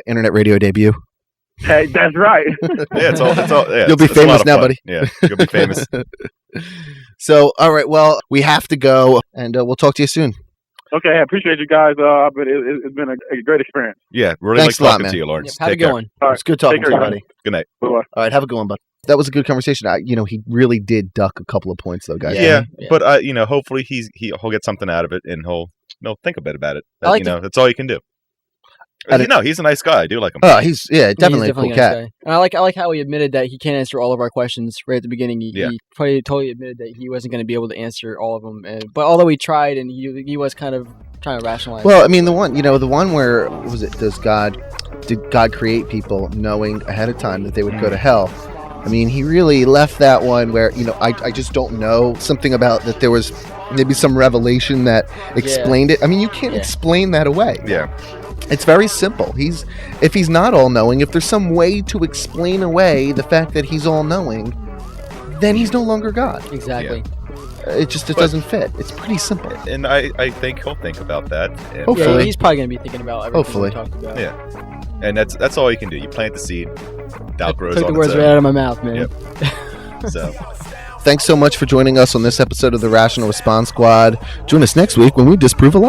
internet radio debut. Hey, that's right. It's all. Yeah, you'll be famous now, buddy. Yeah, you'll be famous. So, all right. Well, we have to go, and we'll talk to you soon. Okay, I appreciate you guys. But it's been a great experience. Yeah, really Thanks like talking man. to you, Lawrence. Have a good one. It's good talking to you, buddy. Good night. Bye-bye. All right, have a good one, bud. That was a good conversation. He really did duck a couple of points, though, guys. Yeah. But hopefully he'll get something out of it, and he'll think a bit about it. That's all you can do. He's a nice guy. I do like him. Oh, he's definitely a cool cat. Guy. And I like how he admitted that he can't answer all of our questions right at the beginning. He probably totally admitted that he wasn't going to be able to answer all of them. But although he tried, and he was kind of trying to rationalize. Well, I mean, the one where did God create people knowing ahead of time that they would go to hell? I mean, he really left that one where, I just don't know, something about that there was maybe some revelation that explained it. I mean, you can't explain that away. Yeah. It's very simple. If he's not all-knowing, if there's some way to explain away the fact that he's all-knowing, then he's no longer God. Exactly. Yeah. It doesn't fit. It's pretty simple. And I think he'll think about that. And hopefully. Yeah, he's probably going to be thinking about everything we talked about. Yeah. And that's all you can do. You plant the seed, doubt grows on its own. Took the words right out of my mouth, man. Yep. So, thanks so much for joining us on this episode of the Rational Response Squad. Join us next week when we disprove a lie.